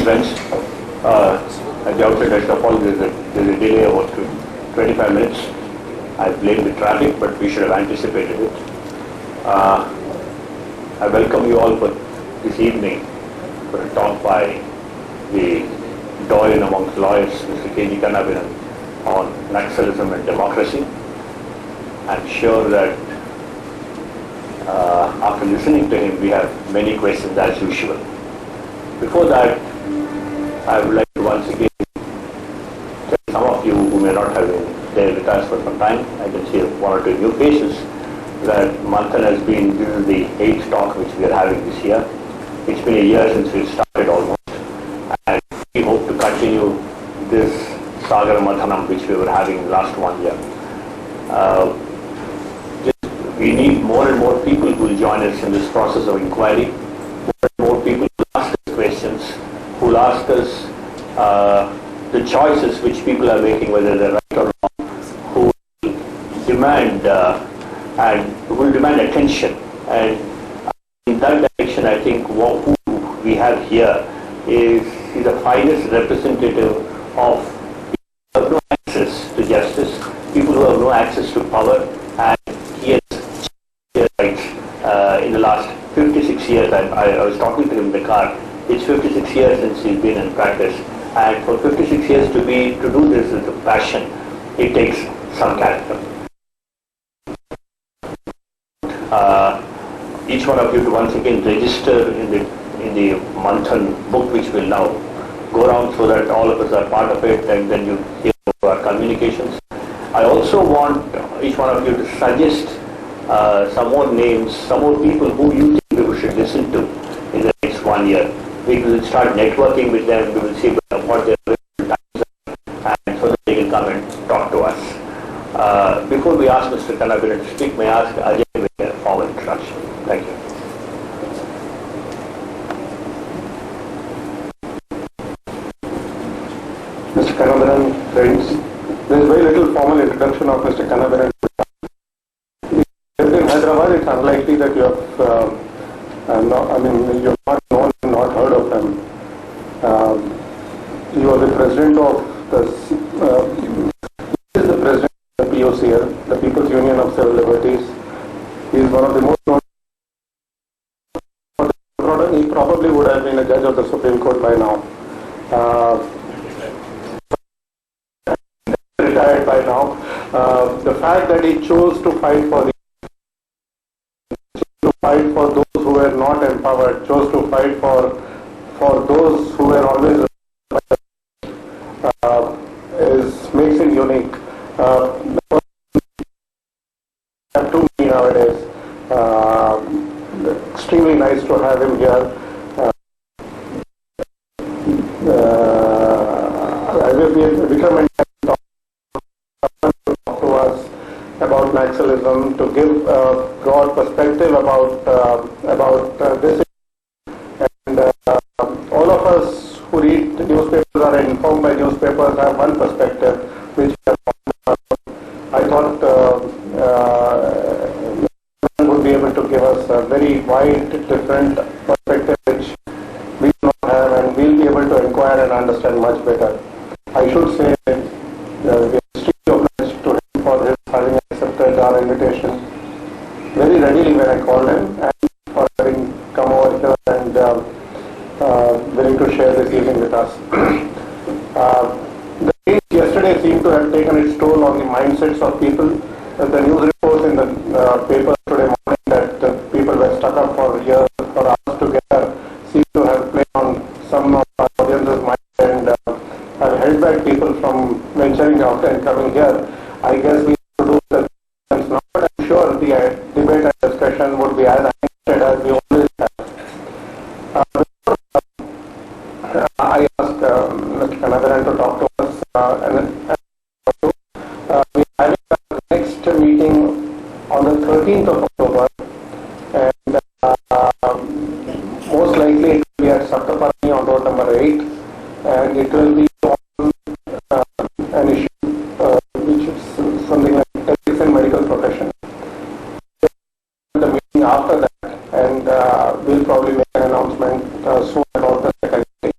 friends. At the outset, I suppose there's a delay of about 25 minutes. I blame the traffic, but we should have anticipated it. I welcome you all for this evening for a talk by the doyen amongst lawyers, Mr. K.G. Kannabiran, on Naxalism and democracy. I'm sure that after listening to him, we have many questions as usual. Before that, I would like to once again tell some of you who may not have been there with us for some time, I can see one or two new faces, that Manthan has been, this is the 8th talk which we are having this year. It's been a year since we started almost, and we hope to continue this Sagar Mathanam which we were having last 1 year. We need more and more people who will join us in this process of inquiry, more and more people who ask us questions, who will ask us the choices which people are making, whether they're right or wrong, who will demand attention. And in that direction, I think who we have here is the finest representative of people who have no access to justice, people who have no access to power, and he has rights in the last 56 years. I was talking to him in the car. It's 56 years since he's been in practice, and for 56 years to do this with a passion, it takes some character. Each one of you to once again register in the Manthan book, which will now go around so that all of us are part of it, and then you hear our communications. I also want each one of you to suggest some more names, some more people who you think we should listen to in the next 1 year. We will start networking with them, we will see what their times are, and so that they can come and talk to us. Before we ask Mr. Kannabiran to speak, may I ask Ajay to make a formal introduction. Thank you. Mr. Kannabiran, friends, there is very little formal introduction of Mr. Kannabiran. In Hyderabad, it's unlikely that you have, you've not known and not heard of him. He was the president of he is the president of the POCL, the People's Union of Civil Liberties. He is one of the most known. He probably would have been a judge of the Supreme Court by now. Retired by now. The fact that he chose to fight for those who were not empowered, chose to fight for those who were always makes it unique. To me nowadays, extremely nice to have him here. I will be recommending to talk to us about Naxalism, to give a broad perspective about this. And all of us who read the newspapers are informed by newspapers have one perspective, which I thought would be able to give us a very wide, different perspective which we do not have, and we'll be able to inquire and understand much better. I should say we are extremely obliged to him for his having accepted our invitation very readily when I called him, and for having come over here and willing to share this evening with us. The case yesterday seemed to have taken its toll on the mindsets of people. The news reports in the papers today morning that people were stuck up for years, for hours together, seem to have played on some of our audience's mind and have held back people from venturing out and coming here. I guess we have to do the now, but I'm sure the debate and discussion would be as animated as we always have. I asked Mr. Kannabiran to talk to us, we are having our next meeting on the 13th of October, and most likely it will be at Saptaparni on road number 8, and it will be on an issue which is something like ethics and medical profession. The meeting after that, and we'll probably make an announcement soon about the second meeting.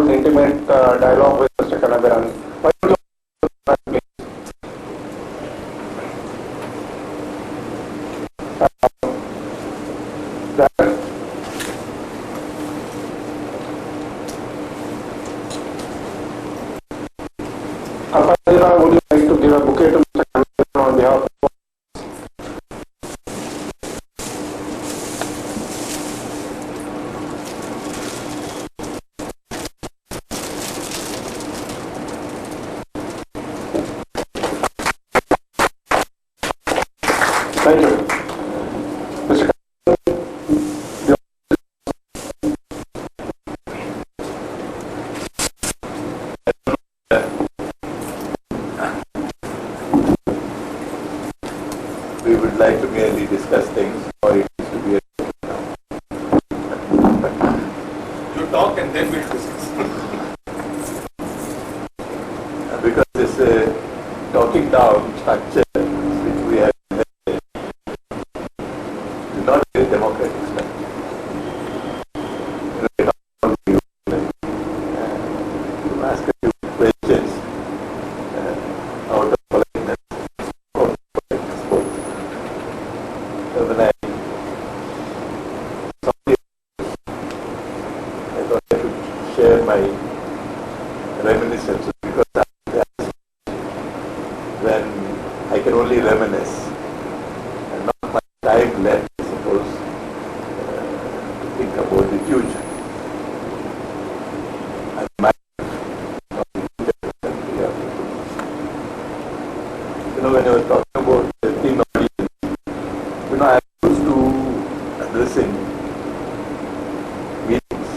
an intimate dialogue with Mr. Kannabiran. Why don't you please? Kannabiran, would you like to give a bouquet to Mr. Kannabiran on behalf of Thank you. Mr. We would like to merely discuss things, or it is to be a You talk and then we'll discuss. because this talking down structure which we have is not a democratic structure. You ask a few questions out of politeness. So when I thought I should share my reminiscences because that's when I can only reminisce and not much time left, I suppose, to think about the future. And my when I was talking about the thin audience, I used to addressing meetings.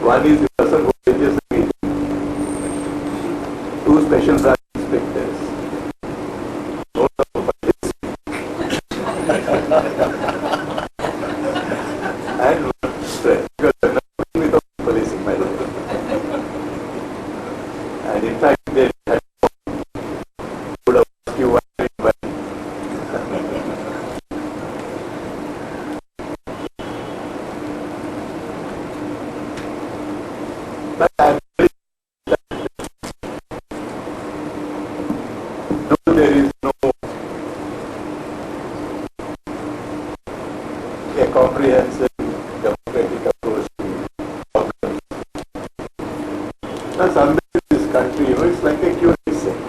One is the person who arranges the meeting, two special branch inspectors, no police, and one stress, because I'm not working without police in my life. And in fact, they had would have asked you why. But I'm very though there is no a comprehensive democratic approach to problems. Now, somewhere in this country, it's like a curious thing.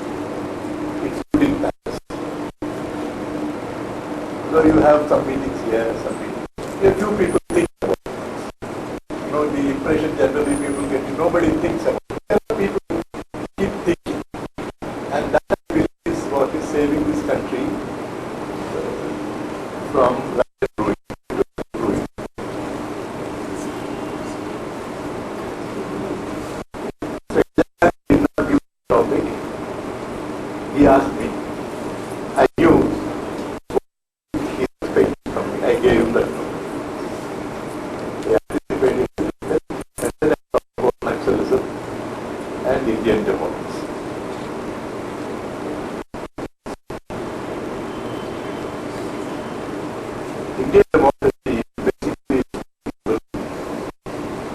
It's good in Paris. So you have some meetings here, some meetings. A few people think about it. The impression generally people get, nobody thinks about it. People keep thinking. And that I believe is what is saving this country from rapid ruin. So that did not give the topic. He asked me. I knew he expected from me. I gave him that note. He anticipated it. And then I talked about Naxalism and Indian democracy. Indian democracy is basically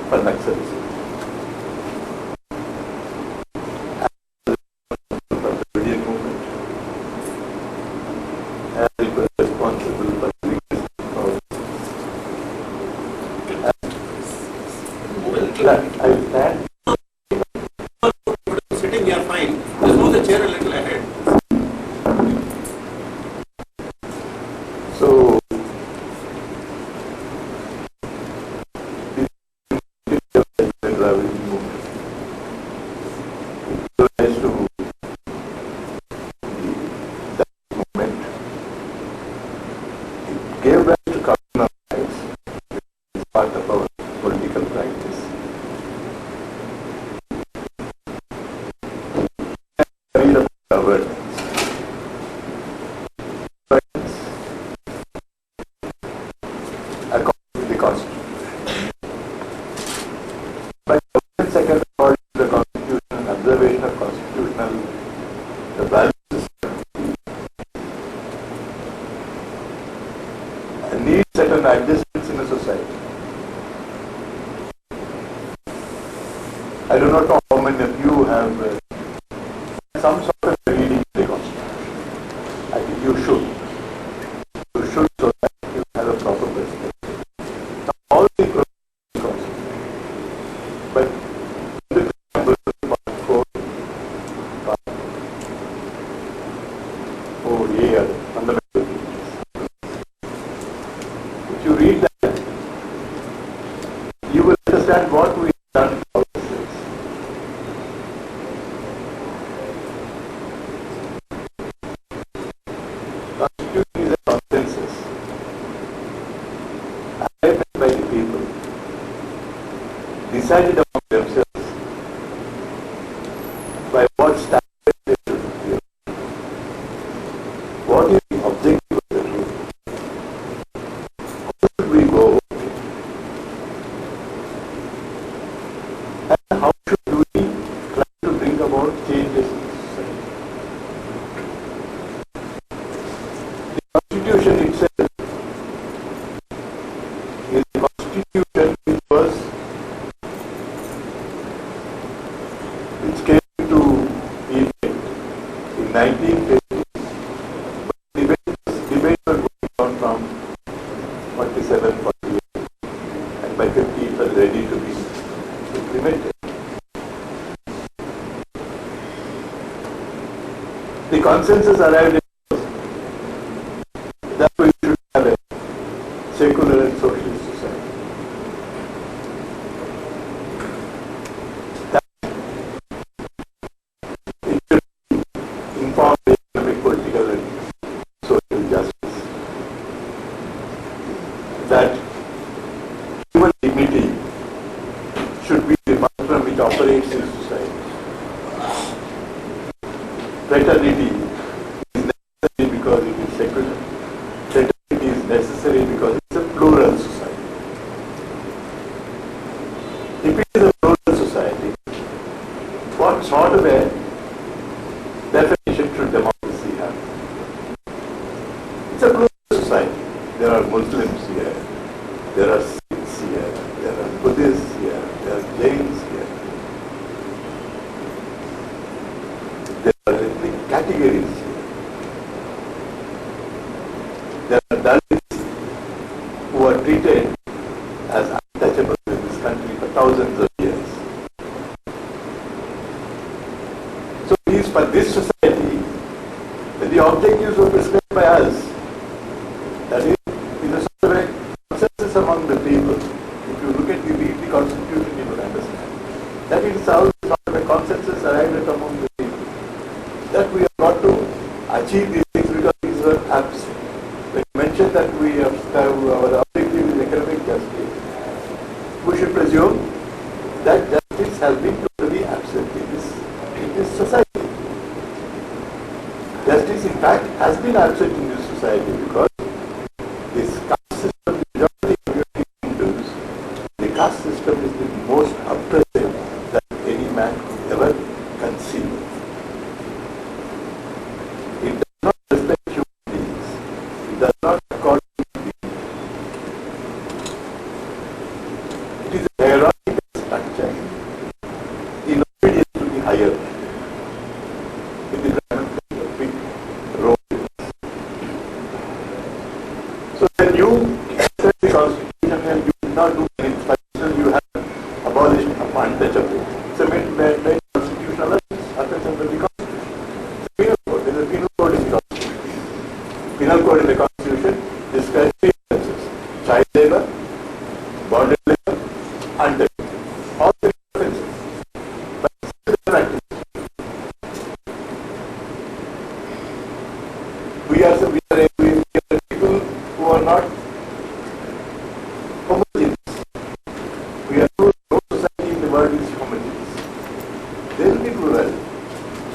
for Naxalism. For the Indian movement, as it was responsible for the biggest problem. I will stand. Sitting here fine. Just move the chair a little ahead. So, the traveling movement as to that movement, it gave rise to communal rights, which is part of our political practice. Kind of governance. According to the Constitution. But second, according to the Constitution, observation of constitutional, the balance system, a neat set certain adjustments in a society. I do not know how many of you have some sort of reading of the Constitution. I think you should. You should, so that you have a proper perspective. Now, all the Constitution, but the preamble part 4, part are the fundamental features. If you read that, you will understand what we have done for ourselves. Constitution is a consensus adopted by the people, decided among themselves by what standard they should appear. What is the objective of the rule? How should we go? And how should we try to bring about changes in society? The Constitution itself is a Constitution which came to effect in 1950. Debate was going on from 47, 48, and by 50 it was ready to be implemented. The consensus arrived that we should have a secular and socialist society. That it should inform the economic, political and social justice. That human dignity should be the mantra which operates in society. Fraternity is necessary because it is secular. Fraternity is necessary because it's a plural society. If it is a plural society, what sort of a definition should democracy have? It's a plural society. There are Muslims here, there are Sikhs here, there are Buddhists here, there are Jains here. There are ethnic categories here. There are Dalits who are treated as untouchables in this country for thousands of years. So for this society, the objectives were prescribed by us. That is a sort of a consensus among the people. If you read the Constitution, you will understand. That is how sort of a consensus arrived at among the people. That we have got to achieve these things because these were absent. When you mention that we have our objective is economic justice, we should presume that justice has been totally absent in this society. Justice, in fact, has been absent in this society because this caste system, the majority of Hindus, the caste system is the most oppressive that any man could ever conceive. It does not respect human beings. It does not accord human beings. It is a hierarchical structure in obedience to the higher man. It is a big role. So when you accept the Constitution and you did not do anything, for instance, you have abolished untouchable. It's a made constitutional offense under the Constitution. Penal code. There is a penal code in the Constitution. Penal code in the Constitution describes three offences: child labor, bonded labor, untouchable. All three offences. But still the practice. We are people who are not homogeneous. We are no society in the world is homogeneous. There will be plurality.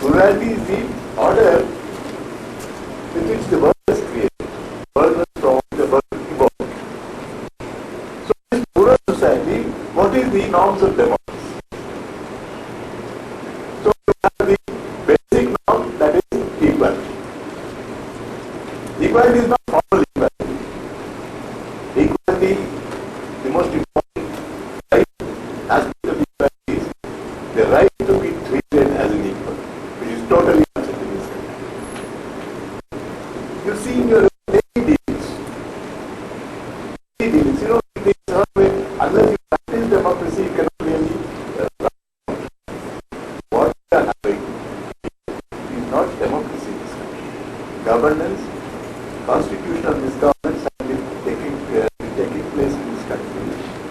Plurality is the order with which the world is created. The world was formed, the world evolved. So in this plural society, what is the norms of democracy? So we have the basic norm, that is equality. Equality is not formal equality. Equality Secondly, the most important right aspect of equality is the right to be treated as an equal, which is totally absent in this country. You see in your daily dealings, you know, unless you practice democracy, you cannot really what we are having is not democracy in this country. Governance, constitutional misgovernance have been taking place in this country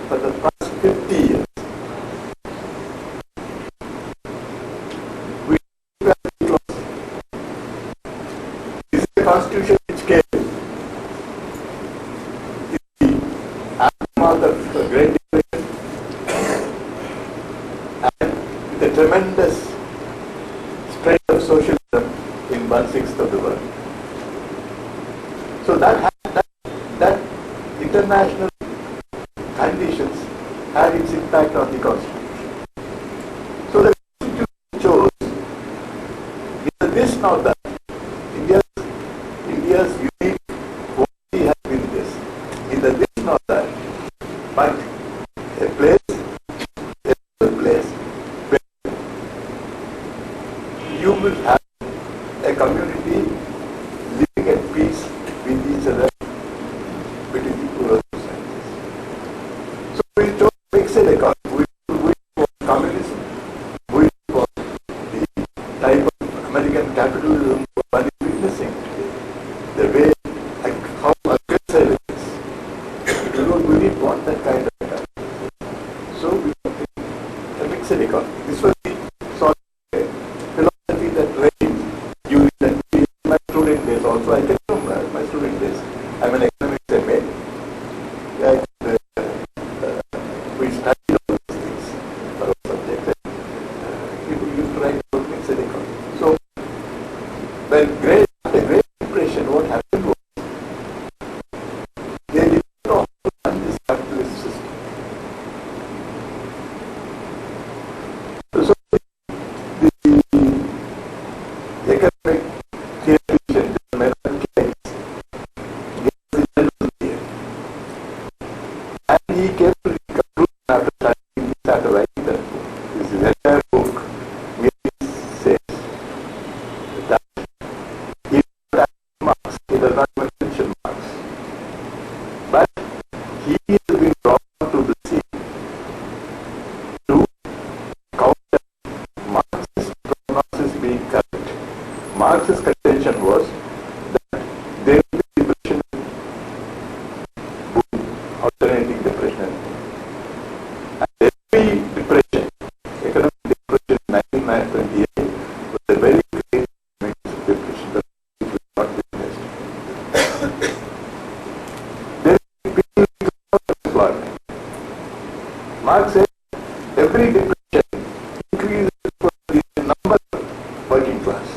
for the past 50 years. We have close. This is a constitution which came in the aftermath of the Great Depression and with a tremendous spread of socialism in 1/6 of the world. So that international conditions had its impact on the constitution. So the constitution chose neither this nor that. India's unique quality has been this, neither this nor that, but a place where you will have a community living at peace with each other between the poorer societies. So we don't mix it economy. We want communism. We want the type of American capitalism one is witnessing today. The way, how aggressive it is. We didn't want that kind of capitalism. So we want a mixed economy. This was the sort of philosophy that reigned during my student days also. I can remember my student days. I'm an economics MA. We studied all these things for our subjects. People used to write about mixed economy. So, when the Great Depression, what happened was they did not know how to run this capitalist system. So, the economic theoretician, and he came to the conclusion after studying, he started writing that book. This is an entire book where he says that he does not Marx, he does not even mention Marx. But he has been brought to the scene to counter Marx's prognosis being correct. Marx's contention was that there will be depression, alternating depression, and there will be depression. Economic depression in 1928 was a very great economic depression that we not witnessed. There will be people without employment. Marx said every depression increases for the number of working class.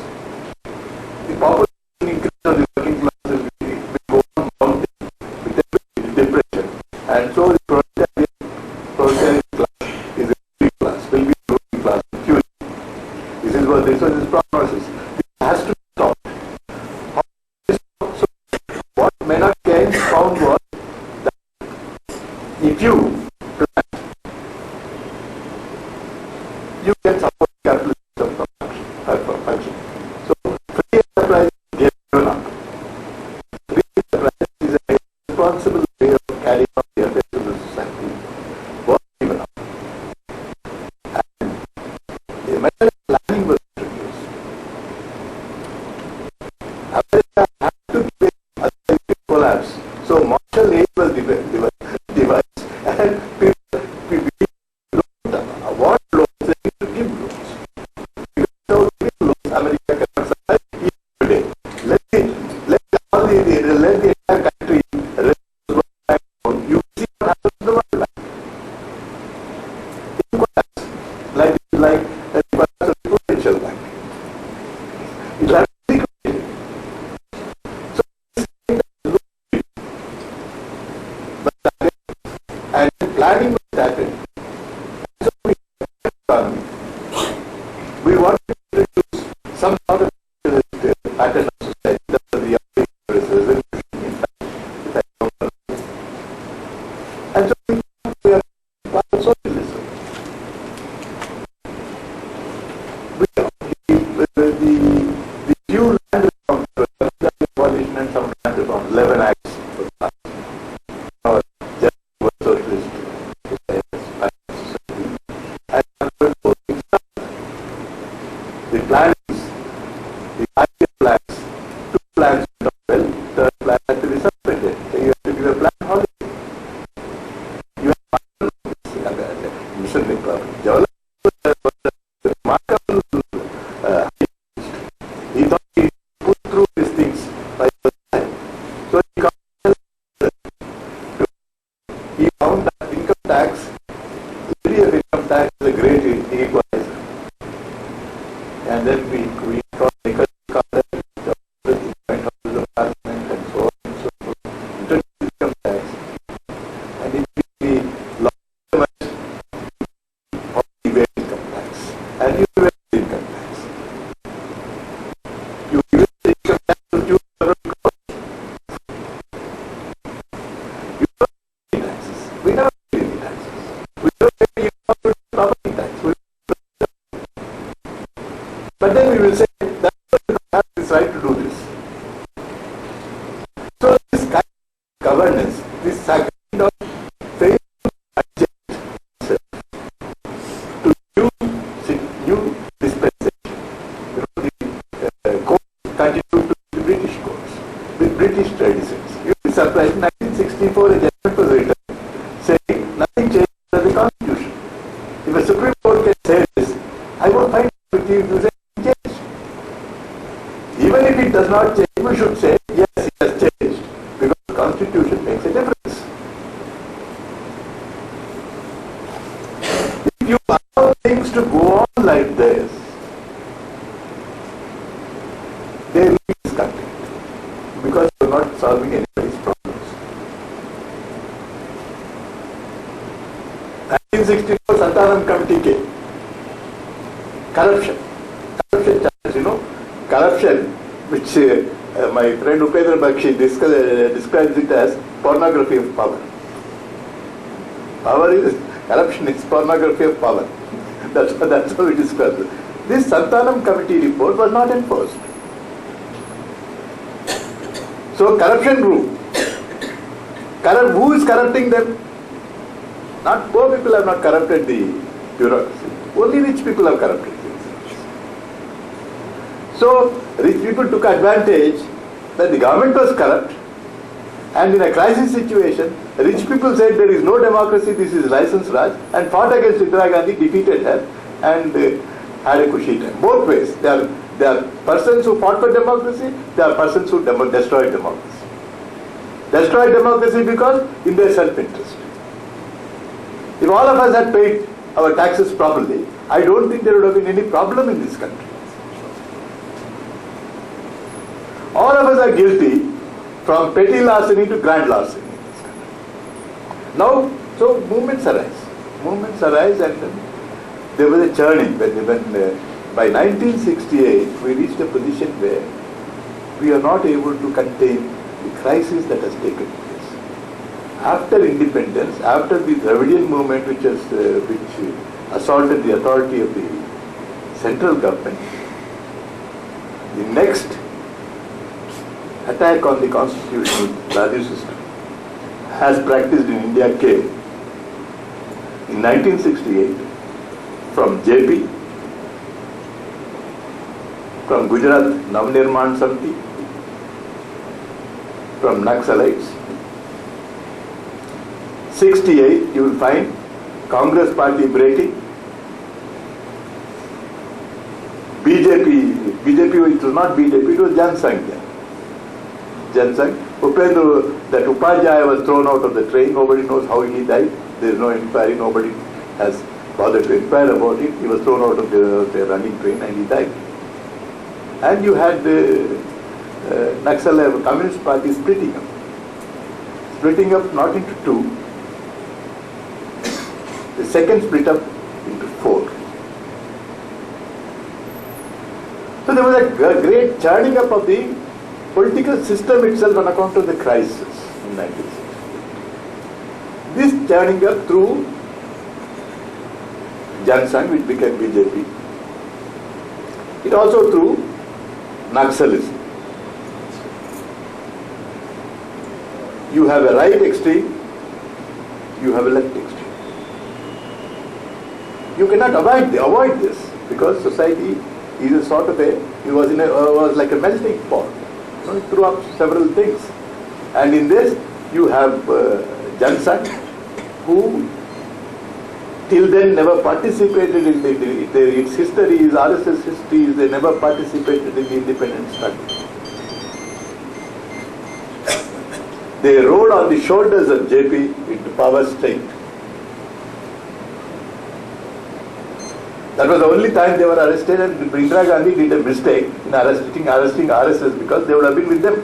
The population increase of the working class will go on mounting with every depression. And so the proletariat class is a ruling class, will be a ruling class in future. This is what this prognosis. This has to stop. So what Maynard Keynes found was that if you plant, you can support capitalism function. So free enterprise is given up. Free enterprise is a responsible way of carrying out the affairs of the society. Was given up. And the American planning was introduced. America had to give a collapse. So Marshall aid was devised, and people want loans, they need to give loans. Without giving loans, America cannot survive even today. Let the entire country rest back down. You see what happens to the World Bank. It collapses like the collapse of the Prudential Bank. It rapidly created. So and planning was started. So we want to introduce some sort of pattern of society. That was the resolution. In fact, We never paid any taxes. We don't pay any property tax. But then we will say that we have this right to do this. So this kind of governance, this kind of failure to new dispensation, the courts continue to the British courts with British traditions. You will be surprised. In 1964, a judgment was written saying nothing changes under the Constitution. If a Supreme Court can say this, I won't find it with you to say changed. Even if it does not change, we should say yes, it has changed, because the Constitution makes a difference. If you allow things to go on like this, they will be discontent, because you are not solving anybody's problems. 1964 Santanam Committee came. Corruption charges, corruption, which my friend Upendra Bakshi describes it as pornography of power. Corruption is pornography of power. That's how he describes it. This Santanam Committee report was not enforced. So corruption grew. Who is corrupting them? Not poor people have not corrupted the bureaucracy. Only rich people have corrupted things. So rich people took advantage that the government was corrupt, and in a crisis situation, rich people said there is no democracy, this is license Raj, and fought against Indira Gandhi, defeated her, and had a cushy time. Both ways. There are persons who fought for democracy, there are persons who destroyed democracy. Destroyed democracy because in their self-interest. If all of us had paid our taxes properly, I don't think there would have been any problem in this country. All of us are guilty from petty larceny to grand larceny in this country. Now, so movements arise. Movements arise, and there was a churning when by 1968 we reached a position where we are not able to contain the crisis that has taken place. After independence, after the Dravidian movement which assaulted the authority of the central government, the next attack on the constitutional value system as practiced in India came in 1968 from JP, from Gujarat Navnirman Samiti, from Naxalites. 68, you will find Congress party breaking. BJP, it was not BJP, it was Jansangh. That Upadhyaya was thrown out of the train, nobody knows how he died. There is no inquiry, nobody has bothered to inquire about it. He was thrown out of the running train and he died. And you had the Naxal Communist Party splitting up not into two. The second split up into four. So there was a great churning up of the political system itself on account of the crisis in 1960. This churning up through Jansangh, which became BJP. It also through Naxalism. You have a right extreme, you have a left extreme. You cannot avoid this because society is a sort of it was like a melting pot. It threw up several things. And in this, you have Jansangh, who till then never participated in its history, is RSS history, they never participated in the independence struggle. They rode on the shoulders of JP into power state. That was the only time they were arrested, and Indira Gandhi did a mistake in arresting RSS because they would have been with them.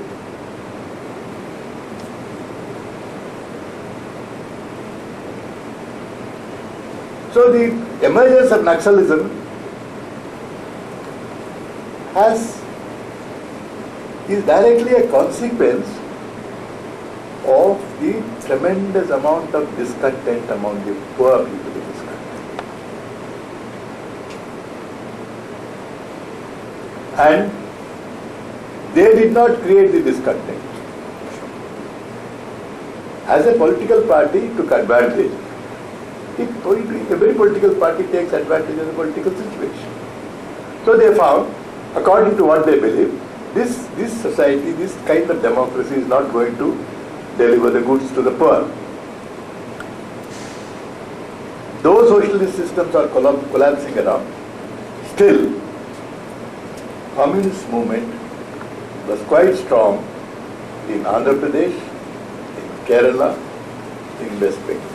So the emergence of Naxalism is directly a consequence of the tremendous amount of discontent among the poor people in this country. And they did not create the discontent. As a political party, it took advantage. Every political party takes advantage of the political situation. So they found, according to what they believe, this society, this kind of democracy is not going to deliver the goods to the poor. Those socialist systems are collapsing around. Still, communist movement was quite strong in Andhra Pradesh, in Kerala, in West Bengal.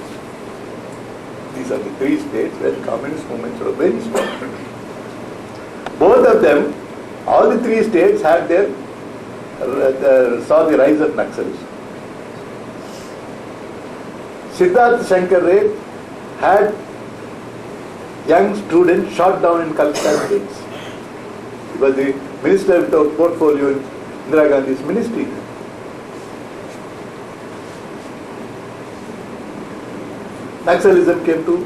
These are the three states where communist movements were very strong. Both of them, all the three states had saw the rise of Naxalism. Siddharth Shankar Ray had young students shot down in Calcutta states. He was the minister without portfolio in Indira Gandhi's ministry. Naxalism came to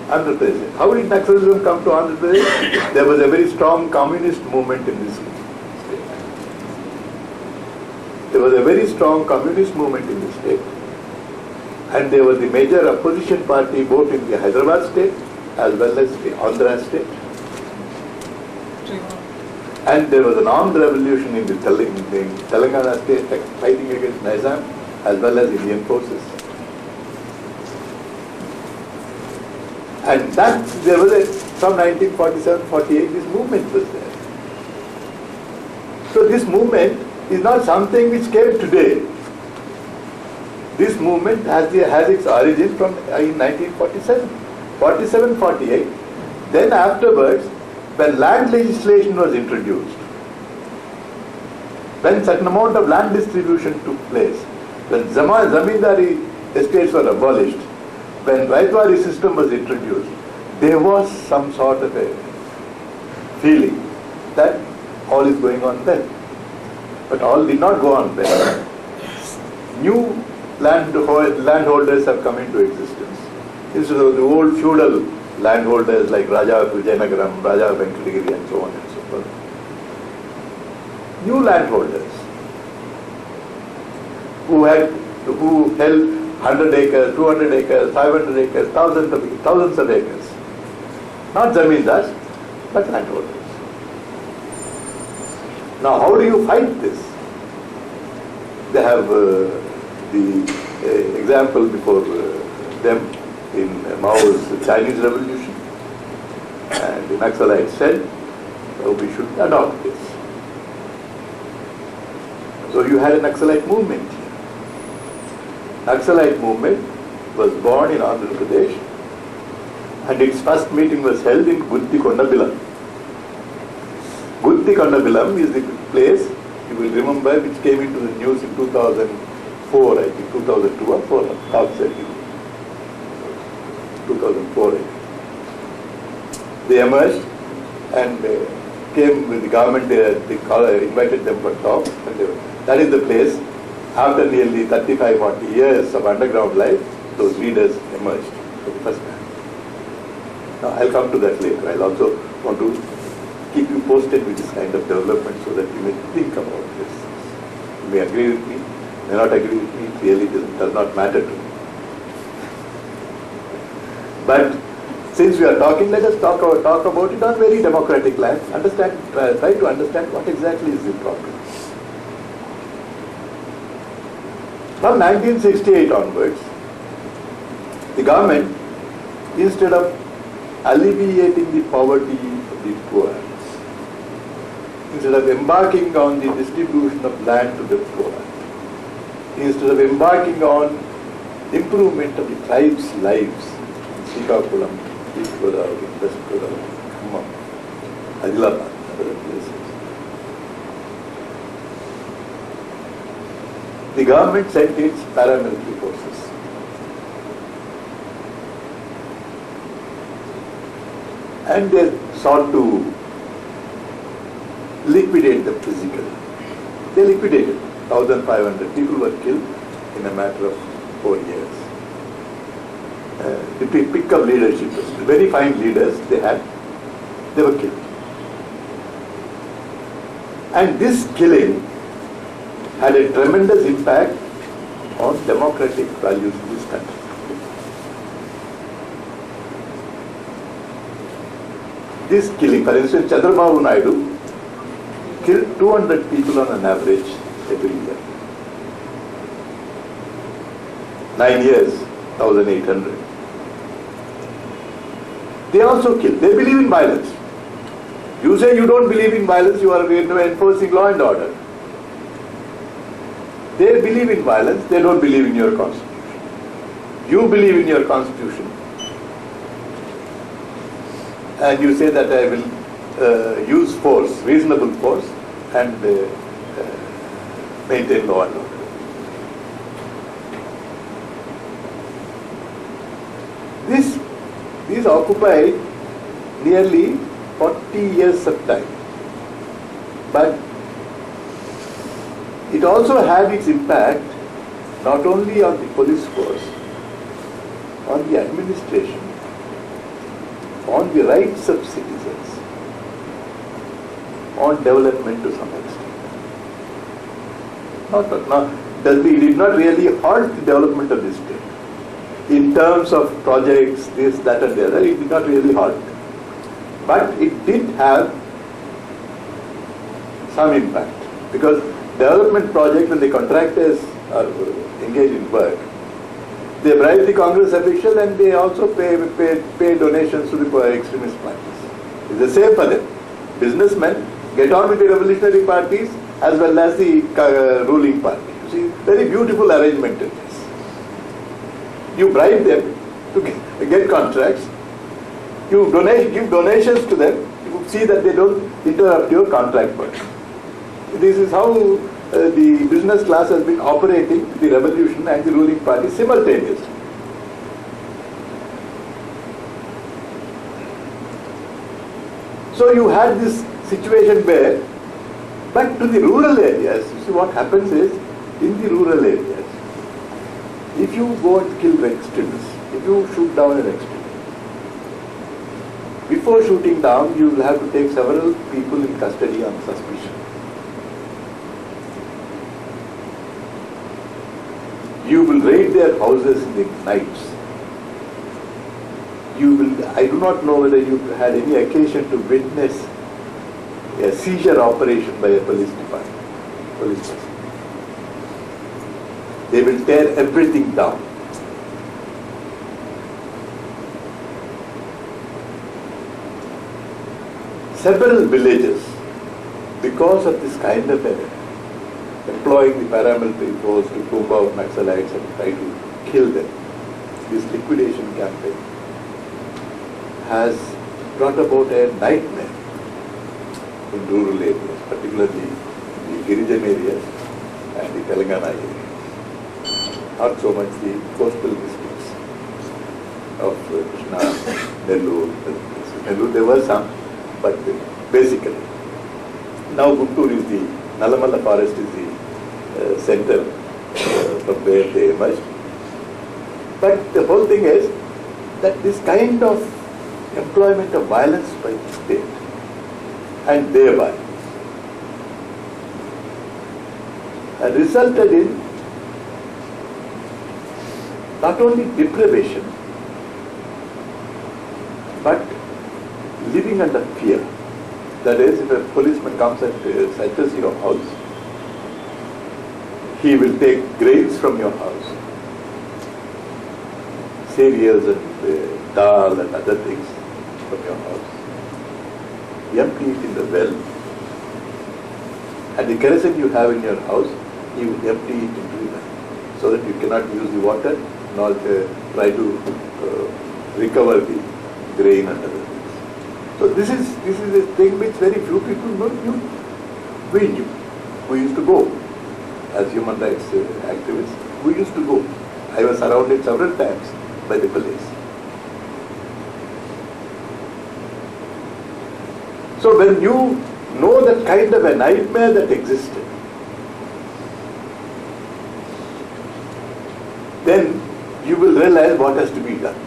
Andhra Pradesh. How did Naxalism come to Andhra Pradesh? There was a very strong communist movement in this state. There was a very strong communist movement in this state. And they were the major opposition party both in the Hyderabad state as well as the Andhra state. And there was an armed revolution in the Telangana state fighting against Nizam as well as Indian forces. And that there was from 1947-48 this movement was there. So this movement is not something which came today. This movement has its origin from in 1947, 47-48. Then afterwards, when land legislation was introduced, when certain amount of land distribution took place, when zamindari estates were abolished, when Raitwari system was introduced, there was some sort of a feeling that all is going on well. But all did not go on well. New landholders have come into existence. Instead of the old feudal landholders like Raja of Vijayanagaram, Raja of Venkatagiri and so on and so forth. New landholders who held 100 acres, 200 acres, 500 acres, thousands of acres. Not zamindars, but landholders. Now, how do you fight this? They have the example before them in Mao's Chinese Revolution, and the Naxalites said, we should adopt this. So you had a Naxalite movement. Naxalite movement was born in Andhra Pradesh, and its first meeting was held in Kannabiran. Kannabiran is the place, you will remember, which came into the news in 2004, I think, 2002 or 4, 2004, I think. They emerged and came with the government, they invited them for talks, and that is the place. After nearly 35-40 years of underground life, those leaders emerged for the first time. Now, I'll come to that later. I'll also want to keep you posted with this kind of development so that you may think about this. You may agree with me, may not agree with me, it really does not matter to me. But since we are talking, let us talk about it on very democratic lines. Try to understand what exactly is the problem. From 1968 onwards, the government, instead of alleviating the poverty of the poor, instead of embarking on the distribution of land to the poor, instead of embarking on improvement of the tribes' lives, Srikakulam, East Godavari, West Godavari, Khammam, Adilabad, other places, the government sent its paramilitary forces. And they sought to liquidate them physically. They liquidated. 1,500 people were killed in a matter of 4 years. The pick of leadership, very fine leaders they were killed. And this killing had a tremendous impact on democratic values in this country. This killing, for instance, Chandrababu Naidu killed 200 people on an average every year. 9 years, 1,800. They also kill. They believe in violence. You say you don't believe in violence, you are enforcing law and order. They believe in violence, they don't believe in your constitution. You believe in your constitution. And you say that I will use force, reasonable force, and maintain law and order. These occupied nearly 40 years of time. But it also had its impact not only on the police force, on the administration, on the rights of citizens, on development to some extent. It did not really halt the development of the state. In terms of projects, this, that and the other, it did not really halt. But it did have some impact, because development projects, when the contractors are engaged in work, they bribe the Congress official and they also pay donations to the extremist parties. It's the same for them. Businessmen get on with the revolutionary parties as well as the ruling party. You see, very beautiful arrangement in this. You bribe them to get contracts, you give donations to them, you see that they don't interrupt your contract work. This is how the business class has been operating the revolution and the ruling party simultaneously. So you had this situation where, but to the rural areas, you see what happens is, in the rural areas, if you go and kill extremists, if you shoot down an extremist, before shooting down, you will have to take several people in custody on suspicion. You will raid their houses in the nights. I do not know whether you had any occasion to witness a seizure operation by a police department, police person. They will tear everything down. Several villages, because of this kind of employing the paramilitary force to comb out Naxalites and try to kill them, this liquidation campaign has brought about a nightmare in rural areas, particularly the Girijan areas and the Telangana areas. Not so much the coastal districts of Krishna, Nellore, there were some, but basically. Now Guntur is the, Nalamala forest is the center from where they emerged. But the whole thing is that this kind of employment of violence by the state, and thereby resulted in not only deprivation, but living under fear. That is, if a policeman comes and searches your house, he will take grains from your house, cereals and dal and other things from your house, empty it in the well, and the kerosene you have in your house, he will empty it into the well, so that you cannot use the water, nor try to recover the grain and other things. So this is a thing which very few people knew. We knew. We used to go as human rights activists. We used to go. I was surrounded several times by the police. So when you know that kind of a nightmare that existed, then you will realize what has to be done.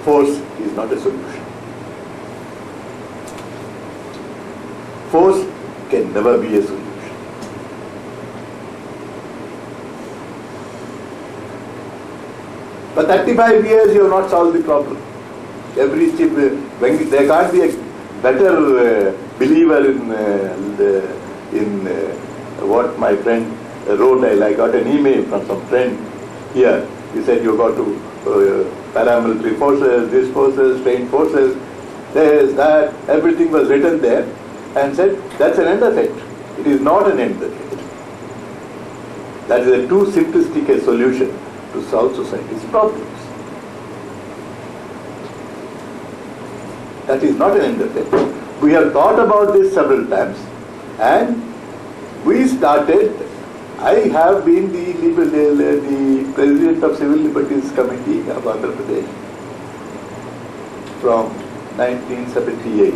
Force is not a solution. Force can never be a solution. For 35 years you have not solved the problem. There can't be a better believer in what my friend wrote. I got an email from some friend here. He said you got to paramilitary forces, these forces, trained forces, this, that, everything was written there, and said that's an end effect. It is not an end effect. That is a too simplistic a solution to solve society's problems. That is not an end effect. We have thought about this several times, and we started. I have been the President of Civil Liberties Committee of Andhra Pradesh from 1978.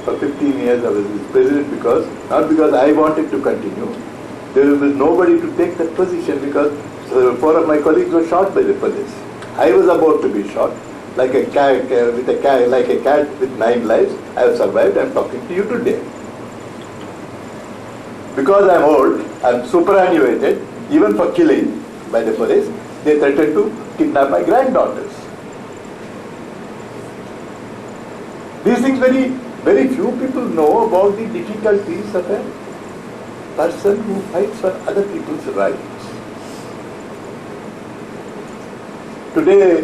For 15 years I was its President not because I wanted to continue. There was nobody to take that position because 4 of my colleagues were shot by the police. I was about to be shot like a cat with 9 lives. I have survived. I am talking to you today. Because I am old, I am superannuated, even for killing by the police, they threatened to kidnap my granddaughters. These things very few people know about the difficulties of a person who fights for other people's rights. Today,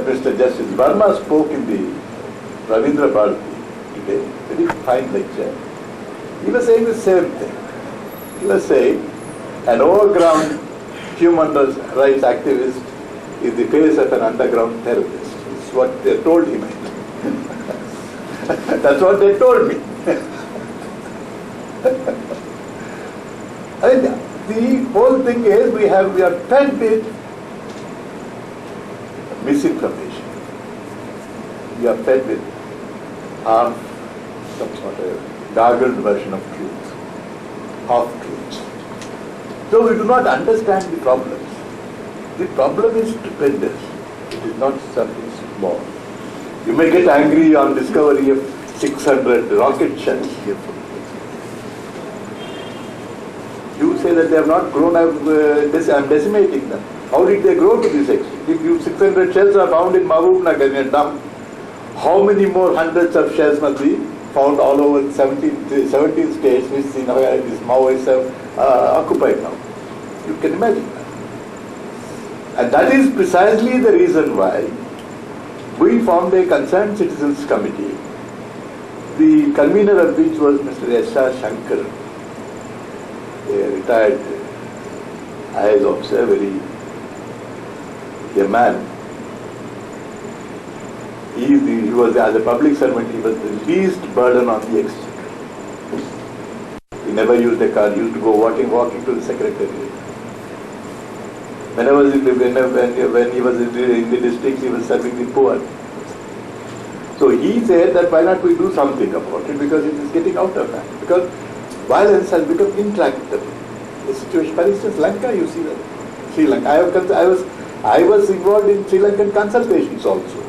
Mr. Justice Verma spoke in the Ravindra Bharati today, very fine lecture. He was saying the same thing. He was saying an overground human rights activist is the face of an underground terrorist. It's what they told him. That's what they told me. I mean, the whole thing is we are fed with misinformation. We are fed with some sort of gargled version of truth, half-truths. So we do not understand the problems. The problem is stupendous. It is not something small. You may get angry on discovery of 600 rocket shells here. You say that they have not grown, I am decimating them. How did they grow to this extent? If 600 shells are found in Mahbubnagar in a dump, how many more hundreds of shells must be found all over 17 states which these Maoists have occupied now? You can imagine that. And that is precisely the reason why we formed a Concerned Citizens Committee, the convener of which was Mr. S.R. Shankar, a retired IAS officer, a man. He was, as a public servant, he was the least burden on the exchequer. He never used a car, he used to go walking to the secretariat. When he was in the districts, he was serving the poor. So he said that why not we do something about it, because it is getting out of hand. Because violence has become intractable. The situation, for instance, Lanka, you see that. Sri Lanka. I was involved in Sri Lankan consultations also.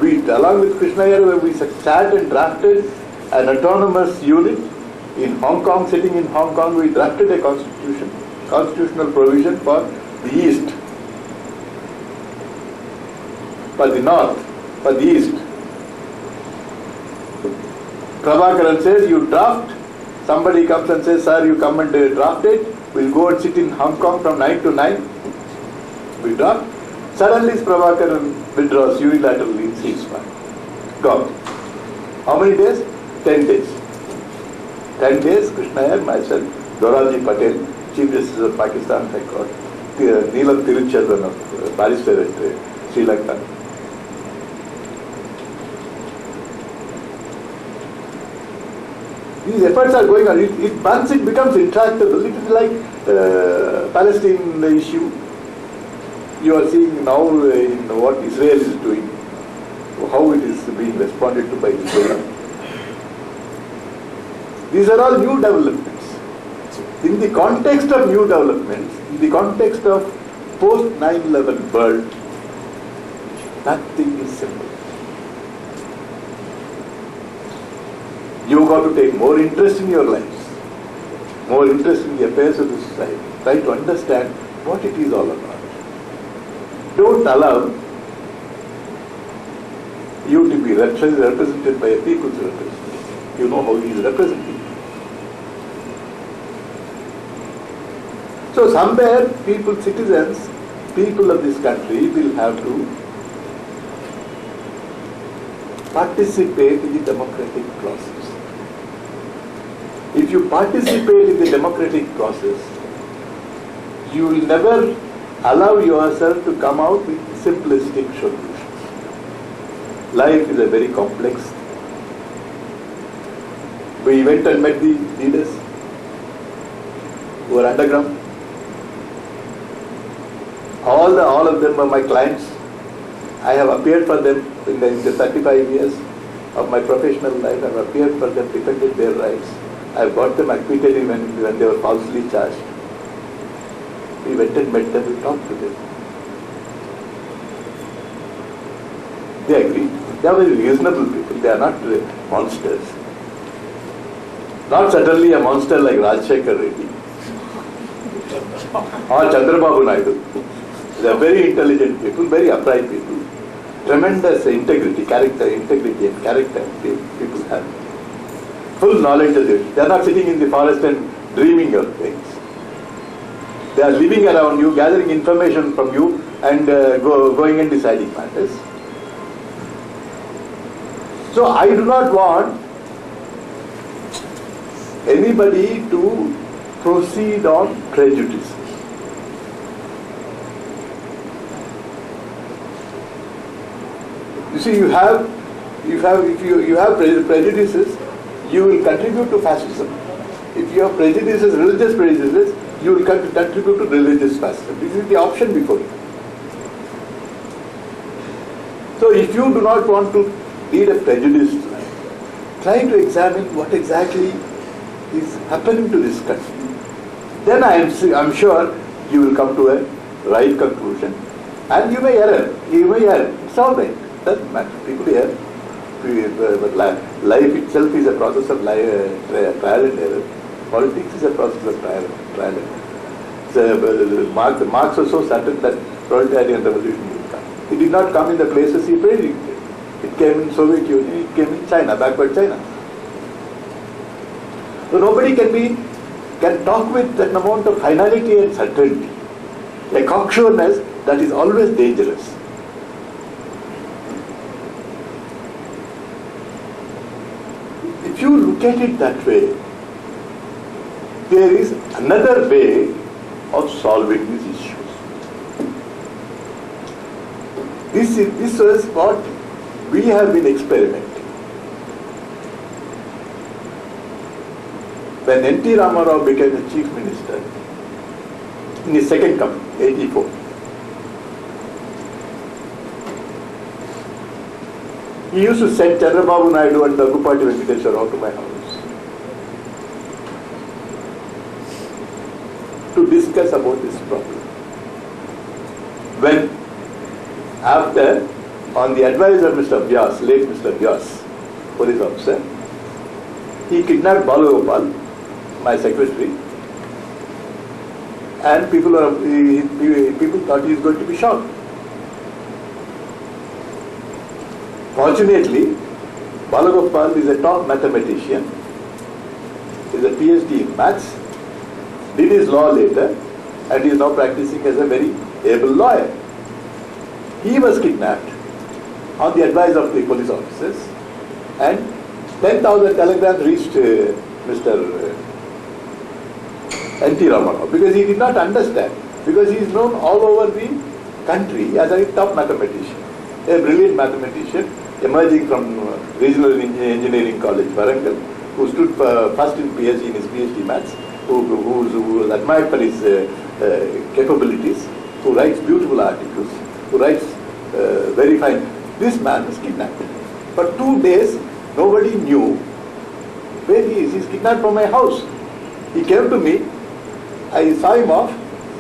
We, along with Krishna Yadav, we sat and drafted an autonomous unit in Hong Kong, sitting in Hong Kong. We drafted a constitutional provision for the East, for the North, for the East. Prabhakaran says, you draft, somebody comes and says, sir, you come and draft it, we'll go and sit in Hong Kong from 9 to 9, we draft. Suddenly Prabhakaran withdraws unilaterally, ceasefire. Gone. How many days? 10 days. 10 days, Krishna Yadav, myself, Doraji Patel, Chief Justice of Pakistan High Court, Neelam Tiruchelvan of barrister at Sri Lanka. These efforts are going on. Once it becomes intractable, it is like Palestine issue. You are seeing now in what Israel is doing, how it is being responded to by Israel. These are all new developments. In the context of new developments, in the context of post 9/11 world, nothing is simple. You've got to take more interest in your lives, more interest in the affairs of the society. Try to understand what it is all about. Don't allow you to be represented by a people's representative. You know how he is representing. So somewhere people, citizens, people of this country will have to participate in the democratic process. If you participate in the democratic process, you will never allow yourself to come out with simplistic solutions. Life is a very complex. We went and met the leaders who are underground. All of them are my clients. I have appeared for them in the 35 years of my professional life. I have appeared for them, defended their rights. I have got them acquitted when they were falsely charged. We went and met them, we talked to them. They agreed. They are very reasonable people. They are not monsters. Not certainly a monster like Rajshekhar Reddy or Chandrababu Naidu. They are very intelligent people, very upright people. Tremendous integrity and character people have. Full knowledge of it. They are not sitting in the forest and dreaming of things. They are living around you, gathering information from you and going and deciding matters. So I do not want anybody to proceed on prejudice. You see, if you have prejudices, you will contribute to fascism. If you have prejudices, religious prejudices, you will contribute to religious fascism. This is the option before you. So if you do not want to lead a prejudiced life, try to examine what exactly is happening to this country. Then I am sure you will come to a right conclusion. And you may err. It's all right. Doesn't matter. People err. But life itself is a process of trial and error. Politics is a process of trial and error. So, Marx was so certain that proletarian revolution would come. It did not come in the places he predicted. It came in Soviet Union, it came in China, backward China. So nobody can talk with an amount of finality and certainty. A cocksureness that is always dangerous. If you look at it that way, there is another way of solving these issues. This was what we have been experimenting. When N.T. Ramarao became the chief minister in his second term, 84, he used to send Chandrababu Naidu and Daggupati Venkateshwar out to my house to discuss about this problem. When, after, on the advice of Mr. Vyas, late Mr. Vyas, police officer, he kidnapped Balagopal, my secretary, and people thought he is going to be shot. Fortunately, Balagopal is a top mathematician, is a PhD in maths, did his law later, and is now practicing as a very able lawyer. He was kidnapped on the advice of the police officers, and 10,000 telegrams reached Mr. N.T. Ramarao, because he did not understand, because he is known all over the country as a top mathematician, a brilliant mathematician emerging from Regional Engineering College, Warangal, who stood first in PhD in his PhD maths, who was admired for his capabilities, who writes beautiful articles, who writes very fine. This man was kidnapped. For 2 days, nobody knew where he is. He is kidnapped from my house. He came to me I saw him off,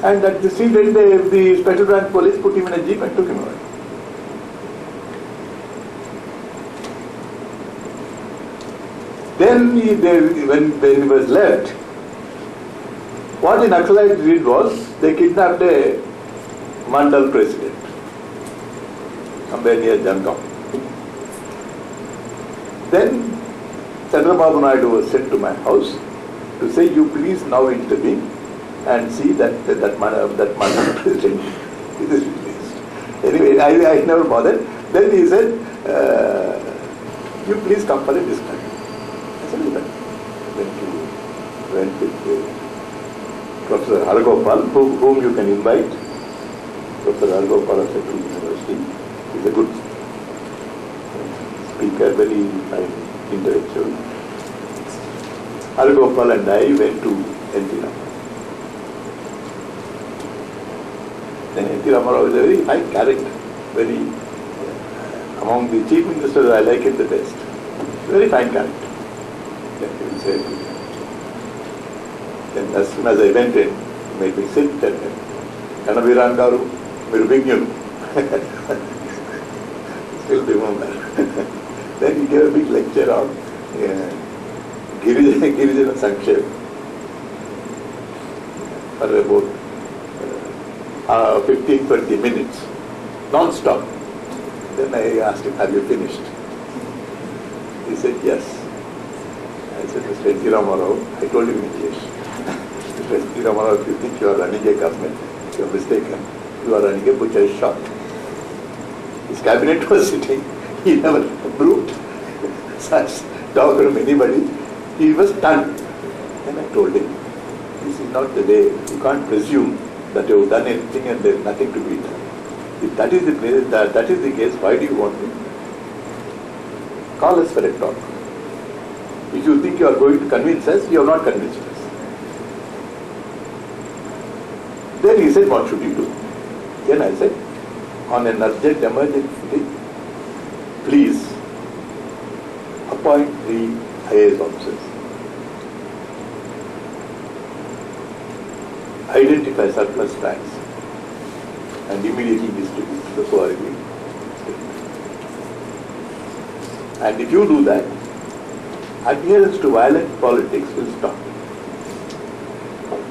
and at the street end, the special branch police put him in a jeep and took him away. Then when he was left, what the Naxalites did was, they kidnapped a Mandal president, somewhere near Jangam. Then Chandrababu Naidu was sent to my house to say, you please now intervene and see that Mandal president is released. Anyway, I never bothered. Then he said, you please come for a discussion. I said, went with Professor Hargopal, whom you can invite. Professor Hargopal of Central University is a good speaker, very intellectual. Hargopal and I went to N.T. Ramarao. Then N.T. Ramarao is a very fine character, very, among the chief ministers I like him the best. Very fine character. Then as soon as I went in, he made me sit and Kannabiran garu, meeru vignu. Still remember. Then he gave a big lecture on Girijana Sankshep for about 15-20 minutes, non-stop. Then I asked him, have you finished? He said, yes. I said, Mr. N.T. Ramarao, I told him in English. Mr. N.T. Ramarao, if you think you are running a government, you are mistaken. You are running a butcher's shop. His cabinet was sitting. He never proved such talk from anybody. He was stunned. Then I told him, this is not the way. You can't presume that you have done anything and there is nothing to be done. If that is the place, that is the case, why do you want me? Call us for a talk. If you think you are going to convince us, you have not convinced us. Then he said, what should you do? Then I said, on an urgent emergency, please appoint 3 IAS officers. Identify surplus tax and immediately distribute to the poor. And if you do that, adherence to violent politics will stop.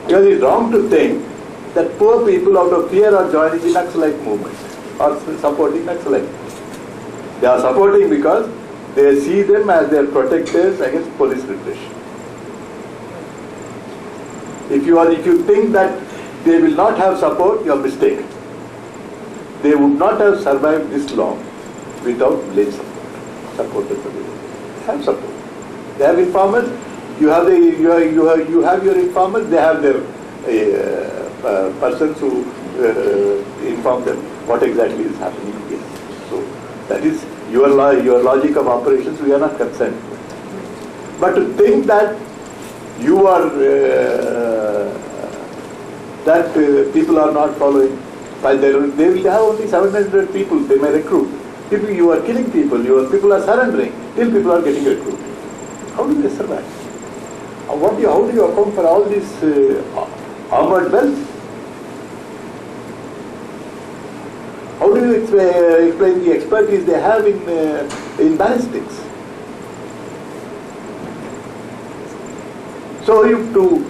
Because it is wrong to think that poor people out of fear are joining the Naxalite movement or supporting Naxalite. They are supporting because they see them as their protectors against police repression. If you think that they will not have support, you are mistaken. They would not have survived this long without village support. They have support. They have informers. You have your informers. They have their persons who inform them what exactly is happening here. So that is your logic of operations. We are not concerned with. But to think that you are people are not following. They will have only 700 people. They may recruit. If you are killing people, your people are surrendering. Still people are getting recruited. How do they survive? How do you account for all these armored wells? How do you explain the expertise they have in ballistics? So to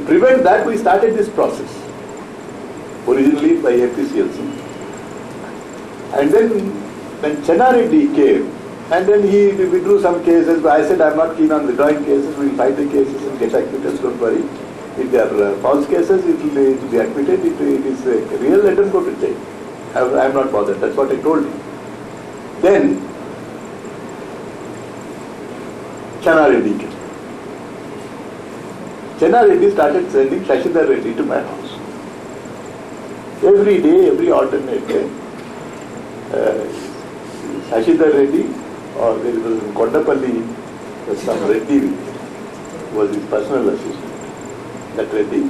prevent that, we started this process, originally by APCLC. And then when Chennareddy came, and then he withdrew some cases, but I said, I'm not keen on withdrawing cases, we'll fight the cases and get acquitted, don't worry. If they are false cases, it will be acquitted. If it is real, let them go to jail. I'm not bothered, that's what I told him. Then, Chennareddy came. Chennareddy started sending Shashidhar Reddy to my house. Every day, every alternate day, Shashidhar Reddy, or there was Kondapalli, some Reddy who was his personal assistant. That Reddy,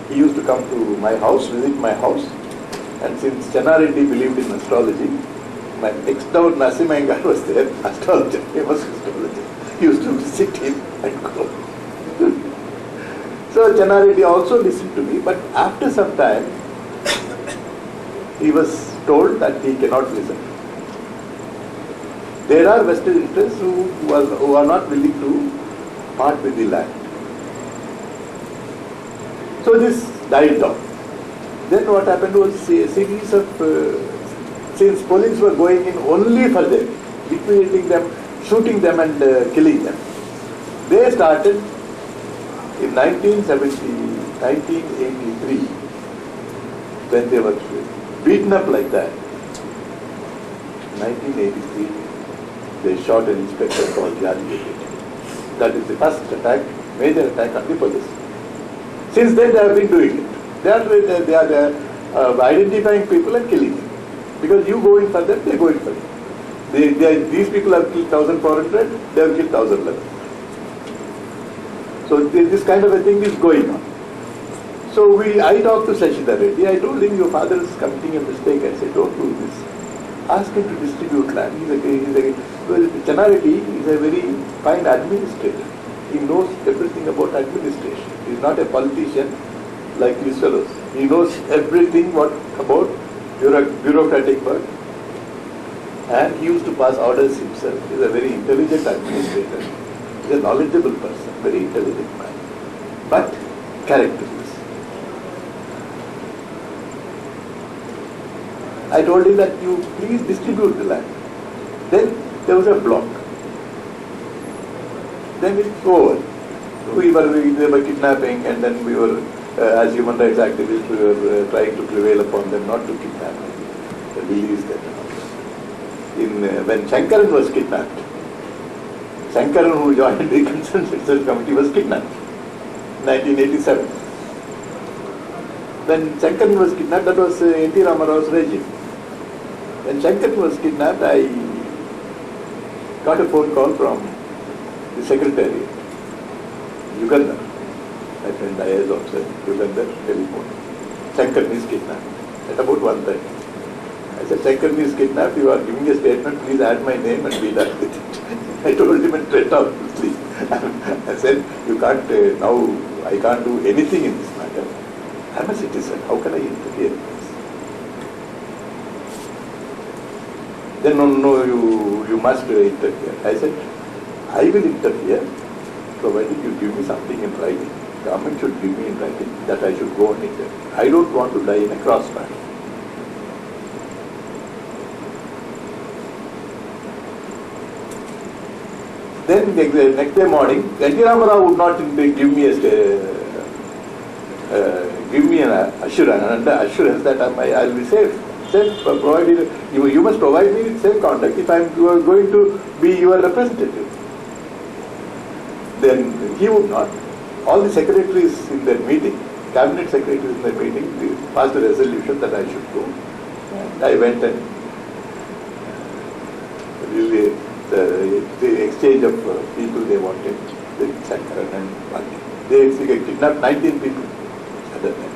he used to come to my house, visit my house, and since Chennareddy believed in astrology, my ex-door Nasim Iyengar was there, astrologer, famous astrologer. He used to sit in and go. So Channareddy also listened to me, but after some time, he was told that he cannot listen. There are vested interests who are not willing to part with the land. So this died down. Then what happened was a series of, since police were going in only for them, liquidating them, shooting them and killing them, they started in 1983, when they were beaten up like that. 1983, they shot an inspector called Yadi. That is the first attack, major attack on the police. Since then they have been doing it. They are identifying people and killing them. Because you go in for them, they go in for you. These people have killed 1,400, they have killed 1,011. So this kind of a thing is going on. So I talked to Sashidhar Reddy. I told him, your father is committing a mistake. I said, don't do this. Ask him to distribute land. Channareddy is a very fine administrator. He knows everything about administration. He is not a politician like these fellows. He knows everything about bureaucratic work. And he used to pass orders himself. He is a very intelligent administrator. He is a knowledgeable person, very intelligent man. But characterless. I told him that you please distribute the land. Then there was a block. Then it's over. They were kidnapping, and then we were, as human rights activists, we were trying to prevail upon them not to kidnap them, to release them. When Shankaran was kidnapped, Shankaran, who joined the Concerned Citizens Committee, was kidnapped in 1987. When Shankaran was kidnapped, that was N.T. Ramarao's regime. When Shankaran was kidnapped, I got a phone call from the secretary, Uganda. My friend Ayaz also, Uganda, telephone. Shankaran is kidnapped at about 1:30. I said, Shankaran is kidnapped, you are giving a statement, please add my name and be done with it. I told him and straight out, please. I said, you can't, now I can't do anything in this matter. I am a citizen, how can I interfere in this? Then no, you must interfere. I said, I will interfere provided you give me something in writing. Government should give me in writing that I should go and interfere. I don't want to die in a crossfire. Then the next day morning, N.T. Ramarao would not give me an assurance that I will be safe. Provided you must provide me with safe conduct if I am going to be your representative. Then he would not. All the secretaries in their meeting, cabinet secretaries in their meeting, they passed a resolution that I should go. And I went and really the exchange of people they wanted, the Shankaran and Manthan. They kidnapped 19 people at that time.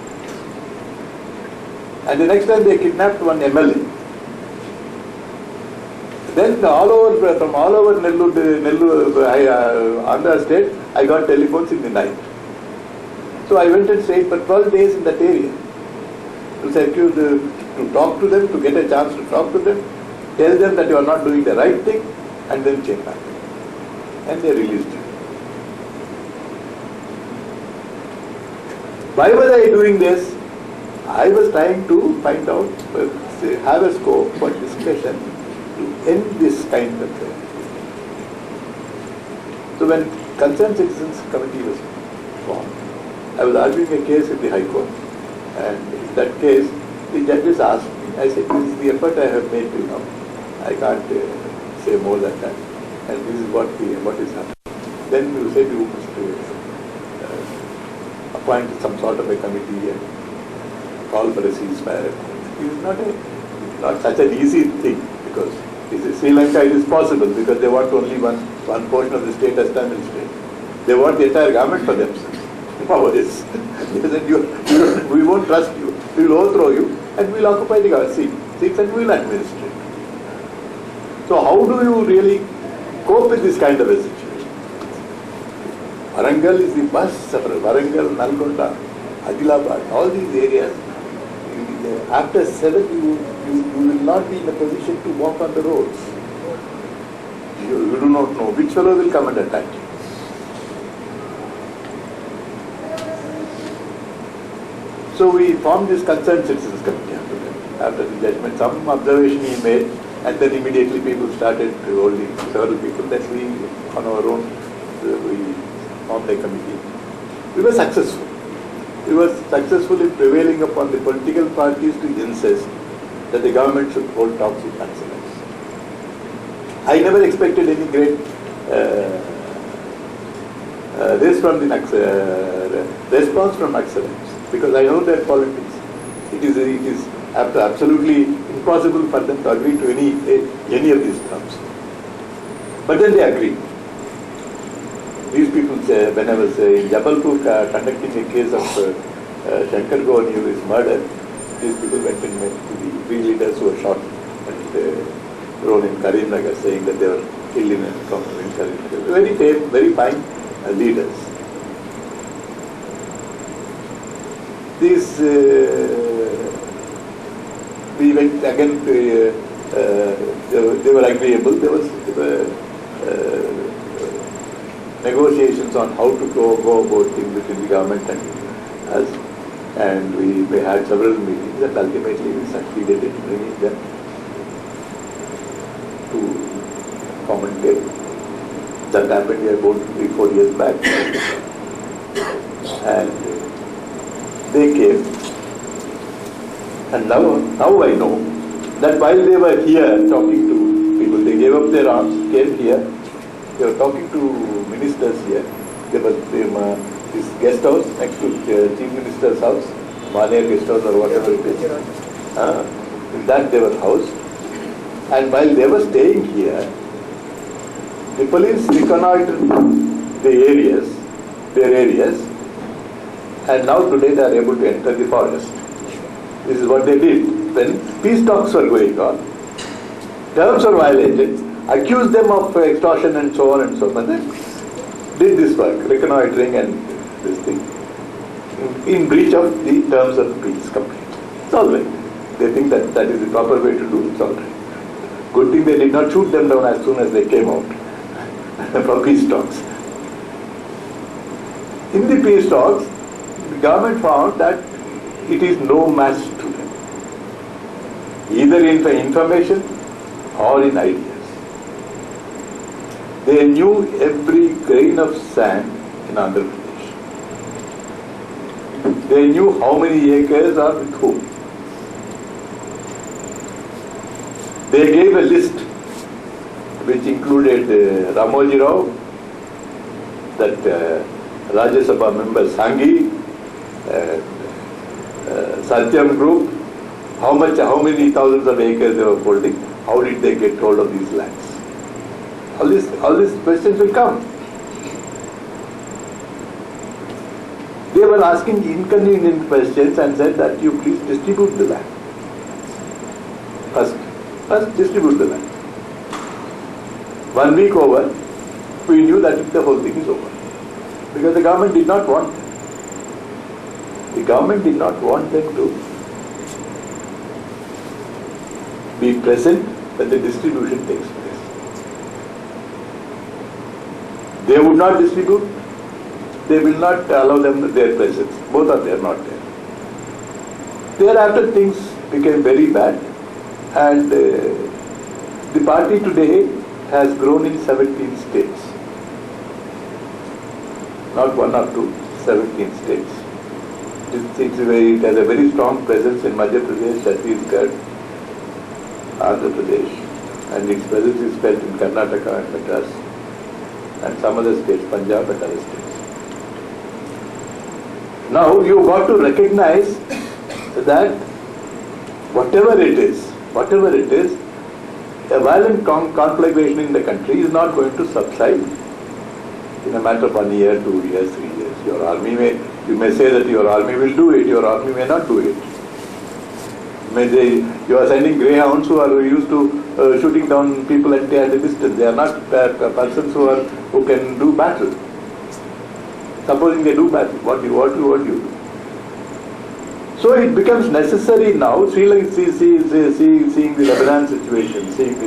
And the next time they kidnapped one MLA. Then from all over Nellore, Andhra state, I got telephones in the night. So I went and stayed for 12 days in that area to talk to them, to get a chance to talk to them, tell them that you are not doing the right thing, and then change back. And they released him. Why was I doing this? I was trying to find out, have a scope for discussion to end this kind of thing. So when Concerned Citizens Committee was formed, I was arguing a case in the High Court, and in that case, the judges asked me, I said, this is the effort I have made till now. I can't say more than that, and this is what is happening. Then you said you must appoint some sort of a committee and call for a ceasefire. It is not such an easy thing, because in Sri Lanka it is possible because they want only one portion of the state as Tamil state. They want the entire government for themselves. Power is. They said, we won't trust you. We will overthrow you and we will occupy the seats and we will administrate. So how do you really cope with this kind of a situation? Warangal is the most sufferer. Warangal, Nalgonda, Adilabad, all these areas. After 7, you will not be in a position to walk on the roads. You do not know which fellow will come and attack you. So we formed this concerned citizens committee after the judgment. Some observation he made, and then immediately people started holding several people. Then we, on our own, we formed a committee. We were successful. We were successful in prevailing upon the political parties to insist that the government should hold talks with Naxalites. I never expected any great response from Naxalites, because I know their politics. It is absolutely impossible for them to agree to any of these terms. But then they agreed. These people, when I was in Jabalpur conducting a case of Shankar Gaur and his murder, these people went and met to the three leaders who were shot and thrown in Karimnagar, saying that they were killed in an encounter in Karimnagar. Very fine leaders. These, we went again to, they were agreeable. There were negotiations on how to go about things between the government and us, and we had several meetings, and ultimately we succeeded in bringing them to common table. That happened about 3-4 years back, and they came, and now I know that while they were here talking to people, they gave up their arms, came here, they were talking to ministers here. There was this guest house next to the Chief Minister's house, Malia guest house or whatever it is. In that they were housed. And while they were staying here, the police reconnoitered their areas, and now today they are able to enter the forest. This is what they did. When peace talks were going on, terms were violated, accused them of extortion and so on and so on. Then did this work, reconnoitering and this thing, in breach of the terms of the peace completely. It's all right. They think that that is the proper way to do it. It's all right. Good thing they did not shoot them down as soon as they came out for peace talks. In the peace talks, the government found that it is no match to them, either in information or in ideas. They knew every grain of sand in Andhra Pradesh. They knew how many acres are with whom. They gave a list which included Ramoji Rao, that Rajya Sabha member Sanghi, Satyam Group, how many thousands of acres they were holding, how did they get hold of these lands. All these questions will come. They were asking inconvenient questions and said that you please distribute the land. First distribute the land. 1 week over, we knew that the whole thing is over. Because the government did not want them. The government did not want them to be present when the distribution takes place. They would not distribute, they will not allow them their presence. Both are there, not there. Thereafter things became very bad, and the party today has grown in 17 states. Not 1 or 2, 17 states. It has a very strong presence in Madhya Pradesh, Chhattisgarh, Andhra Pradesh, and its presence is felt in Karnataka and Madras, and some other states, Punjab and other states. Now you got to recognize that whatever it is, a violent conflagration in the country is not going to subside in a matter of 1 year, 2 years, 3 years. You may say that your army will do it, your army may not do it. You are sending greyhounds who are used to shooting down people at a distance. They are not persons who can do battle. Supposing they do bad, what do you do? So it becomes necessary now, seeing the Lebanon situation, seeing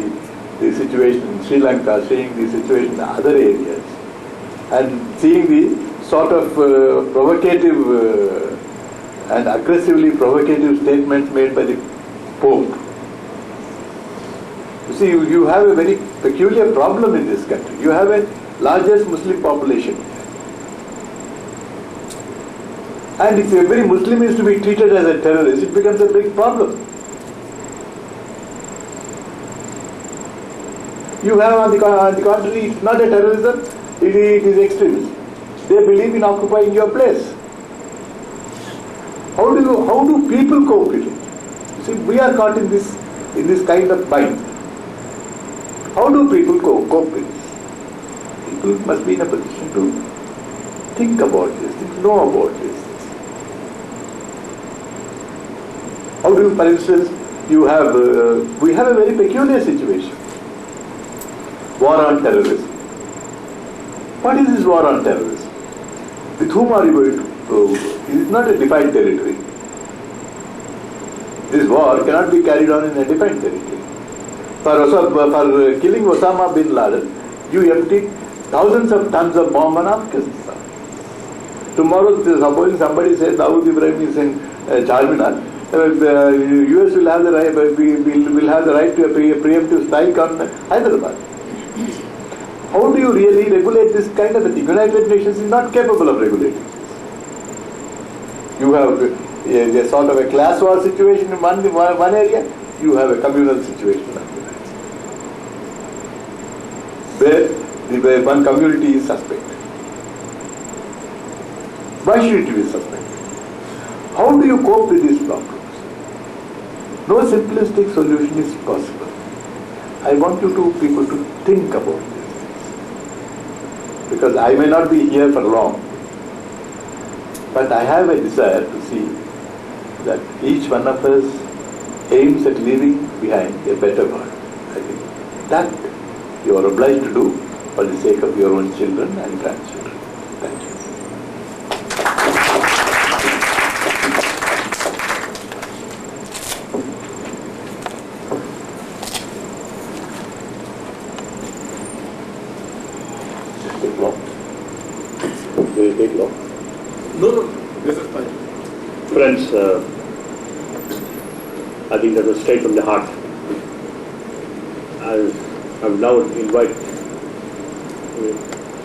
the situation in Sri Lanka, seeing the situation in other areas, and seeing the sort of provocative and aggressively provocative statements made by the Pope. You see, you have a very peculiar problem in this country. You have a largest Muslim population. And if every Muslim is to be treated as a terrorist, it becomes a big problem. You have on the contrary, it's not a terrorism, it is extremism. They believe in occupying your place. How do people cope with it? You see, we are caught in this kind of bind. How do people cope with this? People must be in a position to think about this, to know about this. How do you, for instance, we have a very peculiar situation. War on terrorism. What is this war on terrorism? With whom are you going to? It is not a defined territory. This war cannot be carried on in a defined territory. For killing Osama bin Laden, you emptied thousands of tons of bomb on Afghanistan. Tomorrow, supposing somebody says Dawood Ibrahim is in Charminar, the US will have the right. Will have the right to a preemptive strike on Hyderabad. How do you really regulate this kind of a thing? United Nations is not capable of regulating this. You have a sort of a class war situation in one area. You have a communal situation in another, where one community is suspect. Why should it be suspect? How do you cope with these problems? No simplistic solution is possible. I want people to think about these things. Because I may not be here for long, but I have a desire to see that each one of us aims at leaving behind a better world. I think that you are obliged to do for the sake of your own children and grandchildren. Thank you. Will it take long? No, this is fine. Friends, I think that was straight from the heart. I will now invite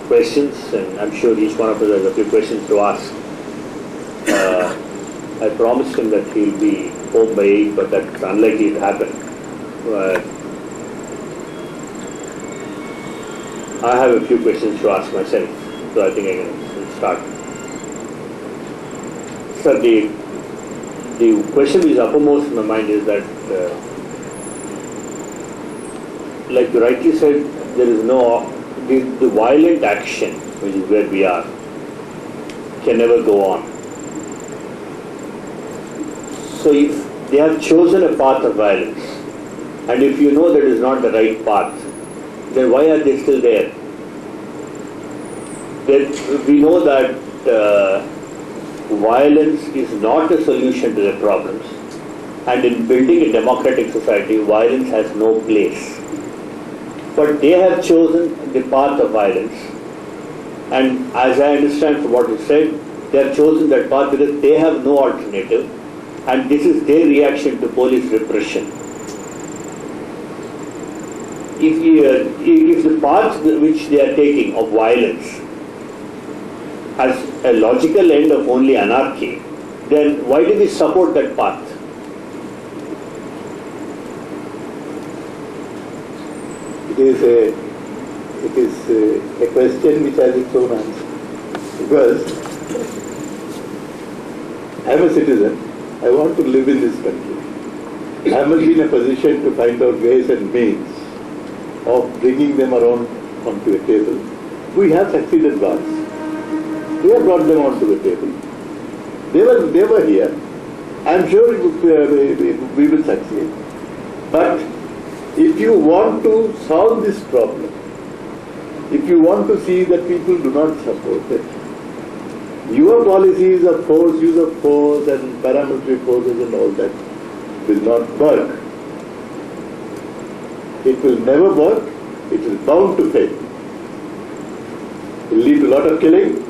questions, and I'm sure each one of us has a few questions to ask. I promised him that he'll be home by 8, but that's unlikely to happen. I have a few questions to ask myself, so I think I can start. Sir, the question which is uppermost in my mind is that, like you rightly said, there is no, the violent action, which is where we are, can never go on. So if they have chosen a path of violence, and if you know that is not the right path, then why are they still there? Then we know that violence is not a solution to the problems, and in building a democratic society, violence has no place. But they have chosen the path of violence, and as I understand from what you said, they have chosen that path because they have no alternative, and this is their reaction to police repression. If the path which they are taking of violence has a logical end of only anarchy, then why do we support that path? It is a question which has its own answer. Because I am a citizen, I want to live in this country. I must be in a position to find out ways and means of bringing them around onto a table. We have succeeded once. We have brought them onto the table. They were here. I am sure we will succeed. But if you want to solve this problem, if you want to see that people do not support it, Your policies of force, use of force and paramilitary forces and all that will not work. It will never work. It is bound to fail. It will lead to a lot of killing,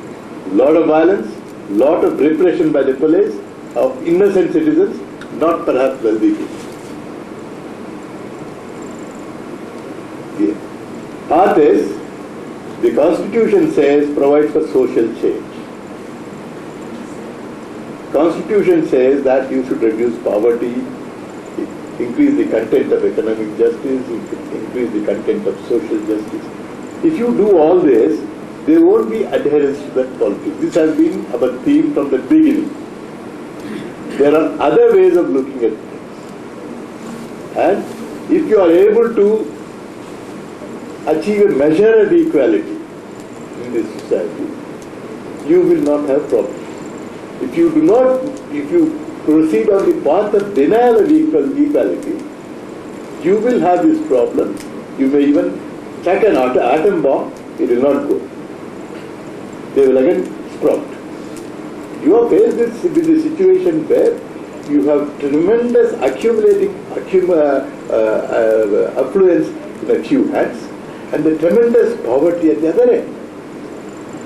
lot of violence, lot of repression by the police of innocent citizens, not perhaps wealthy people. The part is, the Constitution says, provides for social change. Constitution says that you should reduce poverty, increase the content of economic justice, increase the content of social justice. If you do all this, there won't be adherence to that politics. This has been our theme from the beginning. There are other ways of looking at things. And if you are able to achieve a measure of equality in this society, you will not have problems. If you do not, if you proceed on the path of denial of equality, you will have this problem. You may even chuck an atom bomb, it will not go. They will again sprout. You are faced with a situation where you have tremendous accumulating affluence in a few hands and the tremendous poverty at the other end.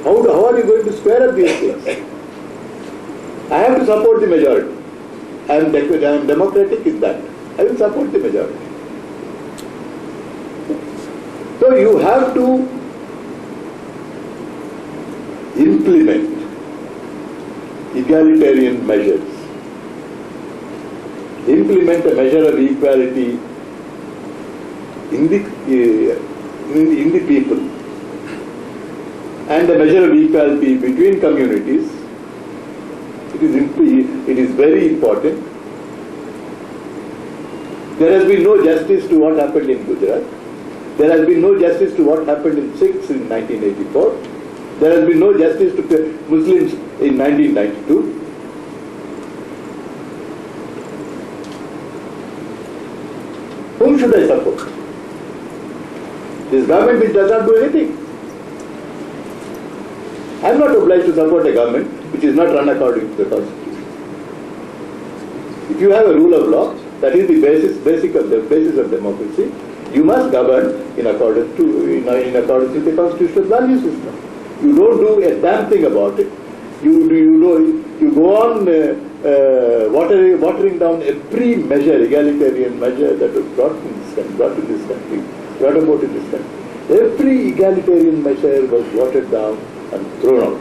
How are you going to square up these things? I have to support the majority. I am democratic in that. I will support the majority. So you have to implement egalitarian measures. Implement a measure of equality in the people and a measure of equality between communities. It is very important. There has been no justice to what happened in Gujarat. There has been no justice to what happened in Sikhs in 1984. There has been no justice to Muslims in 1992. Whom should I support? This government which does not do anything. I am not obliged to support a government which is not run according to the Constitution. If you have a rule of law, that is the basis of democracy, you must govern in accordance with the constitutional value system. You don't do a damn thing about it. You go on watering down every measure, egalitarian measure that was brought about in this country. Every egalitarian measure was watered down and thrown out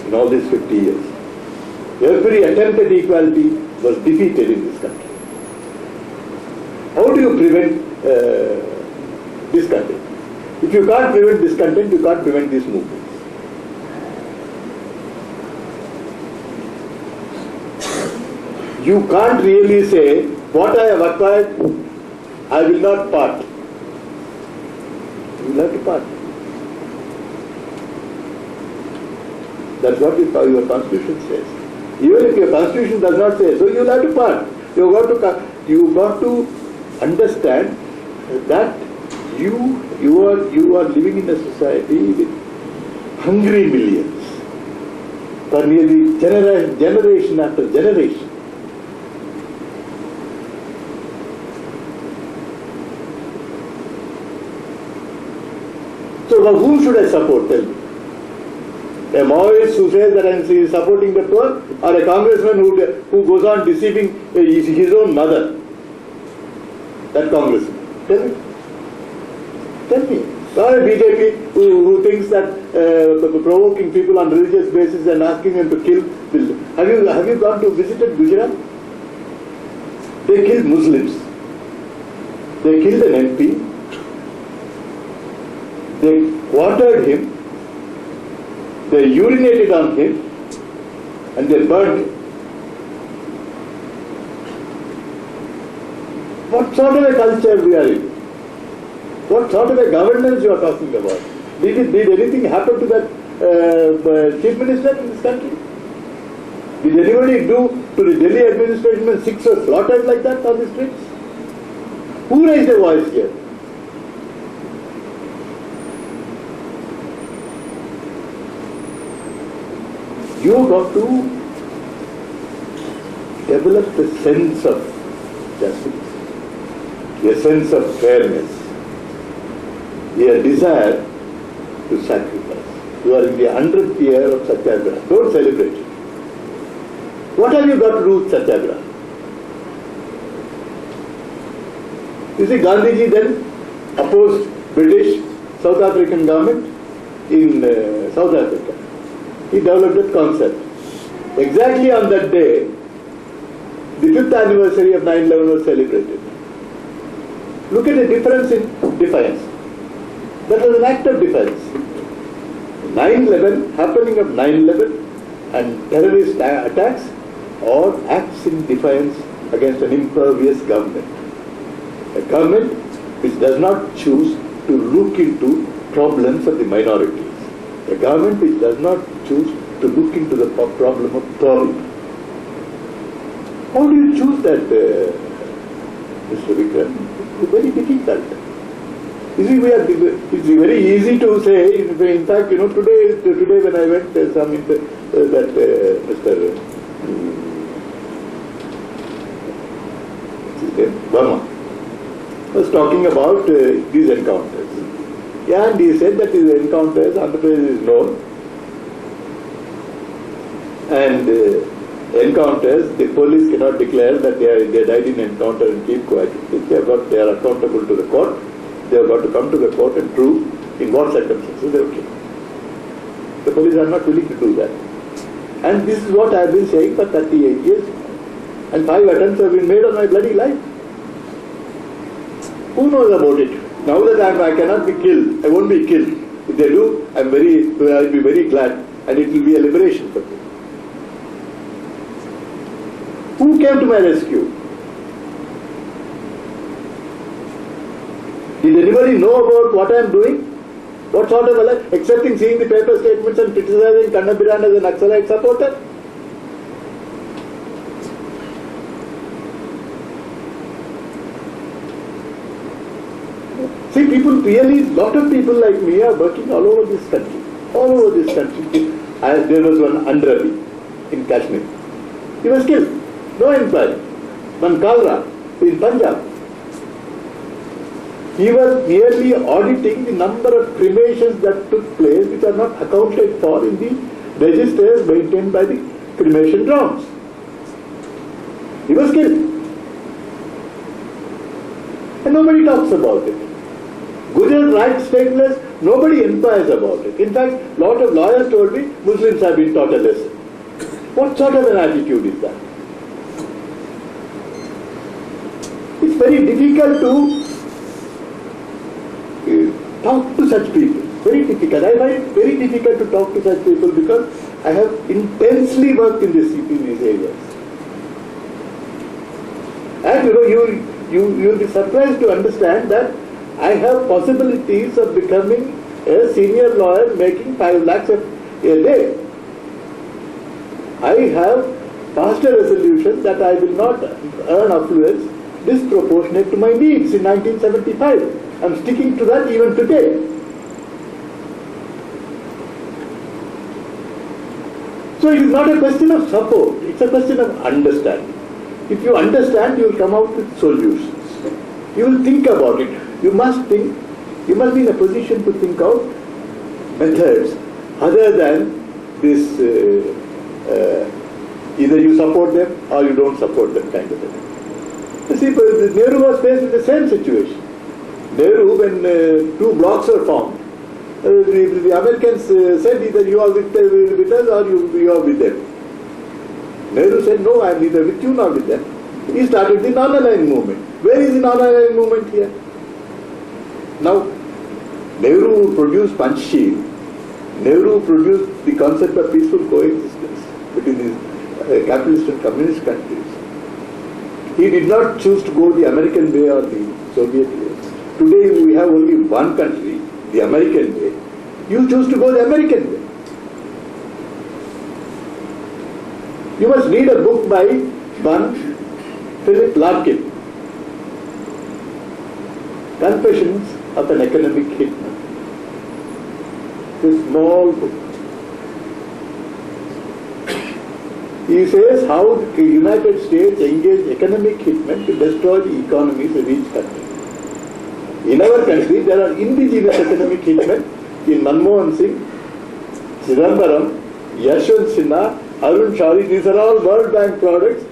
in all these 50 years. Every attempt at equality was defeated in this country. How do you prevent discontent? If you can't prevent discontent, you can't prevent these movements. You can't really say, what I have acquired, I will not part. You will have to part. That's what your constitution says. Even if your constitution does not say so, you will have to part. You got to understand that you are living in a society with hungry millions for nearly generation after generation. So whom should I support? Tell me. A Maoist who says that I am supporting the poor, or a congressman who goes on deceiving his own mother? That congressman. Tell me. Tell me. Or a BJP who thinks that provoking people on religious basis and asking them to kill. Have you gone to visit Gujarat? They killed Muslims. They killed an MP. They quartered him. They urinated on him and they burned him. What sort of a culture we are in? What sort of a governance you are talking about? Did anything happen to that chief minister in this country? Did anybody do to the Delhi administration when Sikhs were slaughtered like that on the streets? Who raised a voice here? You got to develop a sense of justice, a sense of fairness, a desire to sacrifice. You are in the 100th year of Satyagraha. Don't celebrate it. What have you got to do with Satyagraha? You see, Gandhiji then opposed British South African government in South Africa. He developed that concept. Exactly on that day, the 5th anniversary of 9/11 was celebrated. Look at the difference in defiance. That was an act of defiance. 9/11, happening of 9/11 and terrorist attacks or acts in defiance against an impervious government. A government which does not choose to look into problems of the minorities. A government which does not choose to look into the problem of poverty. How do you choose that, Mr. Vikram? It's very difficult. You see, it's very easy to say. In fact, today when I went, there's some Mr. Verma was talking about these encounters. Yeah, and he said that these encounters, Andhra Pradesh is known, and encounters, the police cannot declare that they died in encounter and keep quiet. They are accountable to the court. They have got to come to the court and prove in what circumstances they were killed. The police are not willing to do that. And this is what I have been saying for 38 years. And 5 attempts have been made on my bloody life. Who knows about it? Now that I cannot be killed, I won't be killed. If they do, I'll be very glad, and it will be a liberation for me. Who came to my rescue? Did anybody know about what I am doing? What sort of a life? Excepting seeing the paper statements and criticizing Kannabiran as a Naxalite supporter? See, lot of people like me are working all over this country. All over this country. There was one Andrabi in Kashmir. He was killed. No inquiry. One Kalra in Punjab. He was merely auditing the number of cremations that took place which are not accounted for in the registers maintained by the cremation grounds. He was killed. And nobody talks about it. Gujarat rights statements, nobody inquires about it. In fact, a lot of lawyers told me Muslims have been taught a lesson. What sort of an attitude is that? It's very difficult to talk to such people. Very difficult. I find it very difficult to talk to such people because I have intensely worked in these areas. And you'll be surprised to understand that I have possibilities of becoming a senior lawyer making 5 lakhs a day. I have passed a resolution that I will not earn affluence disproportionate to my needs in 1975. I'm sticking to that even today. So it is not a question of support, it's a question of understanding. If you understand, you will come out with solutions. You will think about it. You must think, you must be in a position to think out methods other than this either you support them or you don't support them kind of thing. You see, Nehru was faced with the same situation. Nehru, when 2 blocks were formed, the Americans said either you are with us or you are with them. Nehru said, no, I am neither with you nor with them. He started the non-aligned movement. Where is the non-aligned movement here? Now, Nehru produced Panchsheel. Nehru produced the concept of peaceful coexistence between these capitalist and communist countries. He did not choose to go the American way or the Soviet way. Today we have only one country, the American way. You choose to go the American way. You must read a book by one Philip Larkin, Confessions of an Economic Hitman. It's a small book. He says how the United States engaged economic hitmen to destroy the economies of each country. In our country, there are indigenous economic hitmen in Manmohan Singh, Chidambaram, Yashwant Sinha, Arun Shari. These are all World Bank products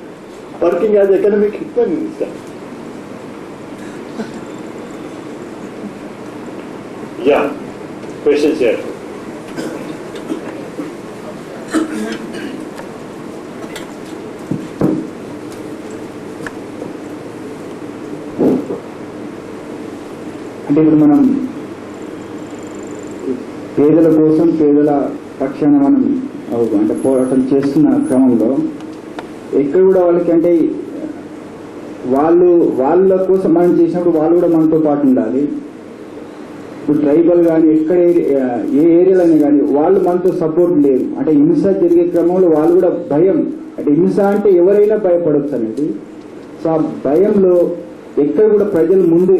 working as economic hitmen in this country. Yeah, questions here. అంటే ఇప్పుడు మనం పేదల కోసం పేదల పక్షాన మనం అంటే పోరాటం చేస్తున్న క్రమంలో ఎక్కడ కూడా వాళ్ళకి అంటే వాళ్ళ కోసం మనం చేసినప్పుడు వాళ్ళు కూడా మనతో పాటు ఉండాలి. ఇప్పుడు ట్రైబల్ కానీ ఎక్కడ ఏ ఏరియాలోనే కానీ వాళ్ళు మనతో సపోర్ట్ లేదు. అంటే హింస జరిగే క్రమంలో వాళ్ళు కూడా భయం, అంటే హింస అంటే ఎవరైనా భయపడవచ్చు అనేది. సో ఆ భయంలో ఎక్కడ కూడా ప్రజలు ముందు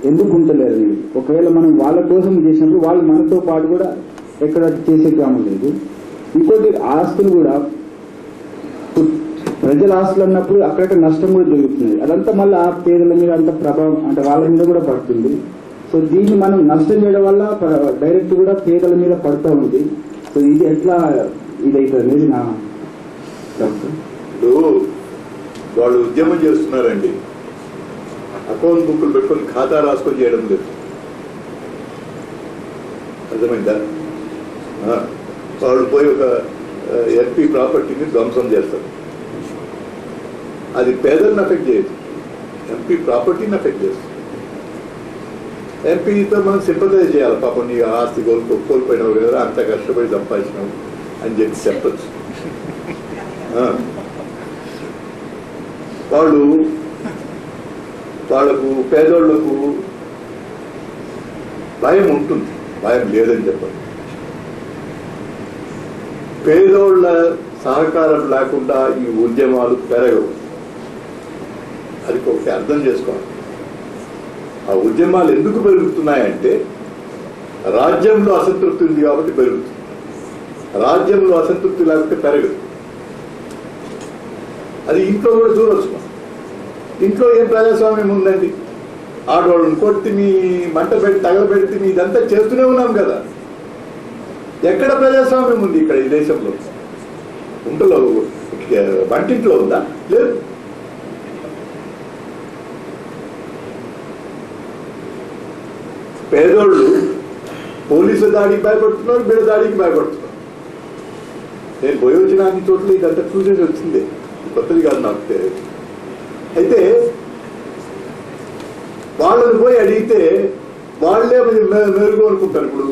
ఎందుకు ఉంటలేరు. ఒకవేళ మనం వాళ్ళ కోసం చేసినప్పుడు వాళ్ళు మనతో పాటు కూడా ఎక్కడ చేసే క్రమం లేదు. ఇంకోటి ఆస్తులు కూడా ప్రజల ఆస్తులు అన్నప్పుడు అక్కడక్కడ నష్టం కూడా జరుగుతుంది. అదంతా మళ్ళీ ఆ పేదల మీద అంత ప్రభావం అంటే వాళ్ళ మీద కూడా పడుతుంది. సో దీన్ని మనం నష్టం చేయడం వల్ల డైరెక్ట్ కూడా పేదల మీద పడుతూ ఉంది. సో ఇది ఎట్లా ఇదైతుంది అనేది నా వాళ్ళు ఉద్యమం చేస్తున్నారండి. అకౌంట్ బుక్లు పెట్టుకొని ఖాతా రాసుకొని చేయడం లేదు. అర్థమైందా? వాళ్ళు పోయి ఒక ఎంపీ ప్రాపర్టీని ధ్వంసం చేస్తారు. అది పేదలను అఫెక్ట్ చేయదు, ఎంపీ ప్రాపర్టీని అఫెక్ట్ చేస్తుంది. ఎంపీతో మనం సింపథైజ్ చేయాలి. పాపం నీ ఆస్తి కోల్పోయినావు కదా, అంత కష్టపడి సంపాదించినావు అని చెప్పి చెప్పచ్చు. వాళ్ళకు పేదోళ్లకు భయం ఉంటుంది, భయం లేదని చెప్పాలి. పేదోళ్ల సహకారం లేకుండా ఈ ఉద్యమాలు పెరగవు. అది ఒకటి అర్థం చేసుకోవాలి. ఆ ఉద్యమాలు ఎందుకు పెరుగుతున్నాయంటే రాజ్యంలో అసంతృప్తి ఉంది కాబట్టి పెరుగుతుంది. రాజ్యంలో అసంతృప్తి లేకపోతే పెరగదు. అది ఇంట్లో కూడా చూడవచ్చు. ఇంట్లో ఏం ప్రజాస్వామ్యం ఉందండి? ఆడవాళ్ళని కొట్టి మీ మంట పెట్టి తగలబెట్టి మీ ఇదంతా చేస్తూనే ఉన్నాం కదా. ఎక్కడ ప్రజాస్వామ్యం ఉంది ఇక్కడ ఈ దేశంలో? ఇంట్లో వంటింట్లో ఉందా? లేదు. పేదోళ్ళు పోలీసుల దాడికి భయపడుతున్నారు, బిడ్డ దాడికి భయపడుతున్నారు. నేను పోయి వచ్చిన అన్ని చోట్ల ఇదంతా చూసేసి వచ్చింది, కొత్తది కాదు నాకు. అయితే వాళ్ళని పోయి అడిగితే వాళ్ళే మెరుగు అనుకుంటారు. ఇప్పుడు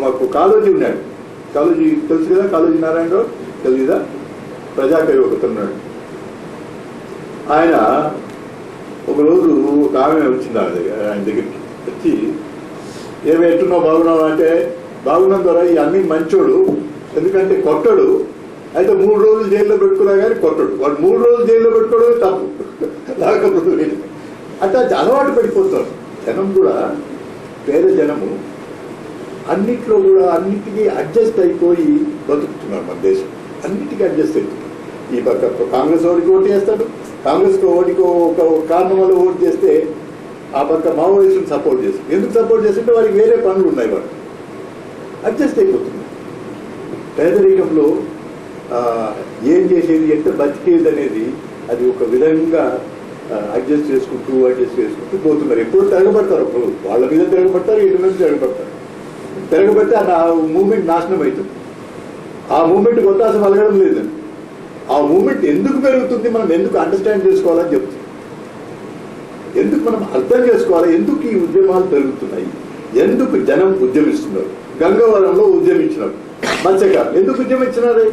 మాకు కాళోజీ ఉన్నాడు, కాళోజీ తెలుసు కదా, కాళోజీ నారాయణరావు తెలీదా? ప్రజాకవి ఒకతున్నాడు. ఆయన ఒకరోజు ఒక ఆమె వచ్చింది ఆయన దగ్గరికి. వచ్చి ఏమి ఎట్టున్నావు, బాగున్నావు అంటే, బాగున్నాం ద్వారా ఈ అన్ని మంచోడు, ఎందుకంటే కొట్టడు. అయితే 3 రోజులు జైల్లో పెట్టుకున్నా కానీ కొట్టడు. వాడు 3 రోజులు జైల్లో పెట్టుకోవడమే తప్పు. లేకపోతే అంటే అది అలవాటు పడిపోతారు. జనం కూడా, పేద జనము అన్నిట్లో కూడా అన్నిటికీ అడ్జస్ట్ అయిపోయి బతుకుతున్నారు. మన దేశం అన్నిటికీ అడ్జస్ట్ అవుతుంది. ఈ పక్క కాంగ్రెస్ వాడికి ఓటు చేస్తాడు, కాంగ్రెస్ ఓడికి ఒక కారణం వల్ల ఓటు చేస్తే ఆ పక్క మావోయిస్టుని సపోర్ట్ చేస్తుంది. ఎందుకు సపోర్ట్ చేస్తుంటే వాడికి వేరే పనులు ఉన్నాయి. వాడు అడ్జస్ట్ అయిపోతుంది. పేదరికంలో ఏం చేసేది, ఎంత బతికేది అనేది అది ఒక విధంగా అడ్జస్ట్ చేసుకుంటూ పోతున్నారు. ఎప్పుడు తిరగబడతారు, అప్పుడు వాళ్ళ మీద తిరగబడతారు, వీళ్ళ మీద తిరగబడతారు. తిరగబడితే ఆ మూమెంట్ నాశనం అవుతుంది. ఆ మూమెంట్ కొత్త పలగడం లేదండి. ఆ మూమెంట్ ఎందుకు పెరుగుతుంది, మనం ఎందుకు అండర్స్టాండ్ చేసుకోవాలని చెప్తుంది. ఎందుకు మనం అర్థం చేసుకోవాలి, ఎందుకు ఈ ఉద్యమాలు పెరుగుతున్నాయి, ఎందుకు జనం ఉద్యమిస్తున్నారు. గంగవరంలో ఉద్యమించినారు, మత్స్యకారులు ఎందుకు ఉద్యమించినారు?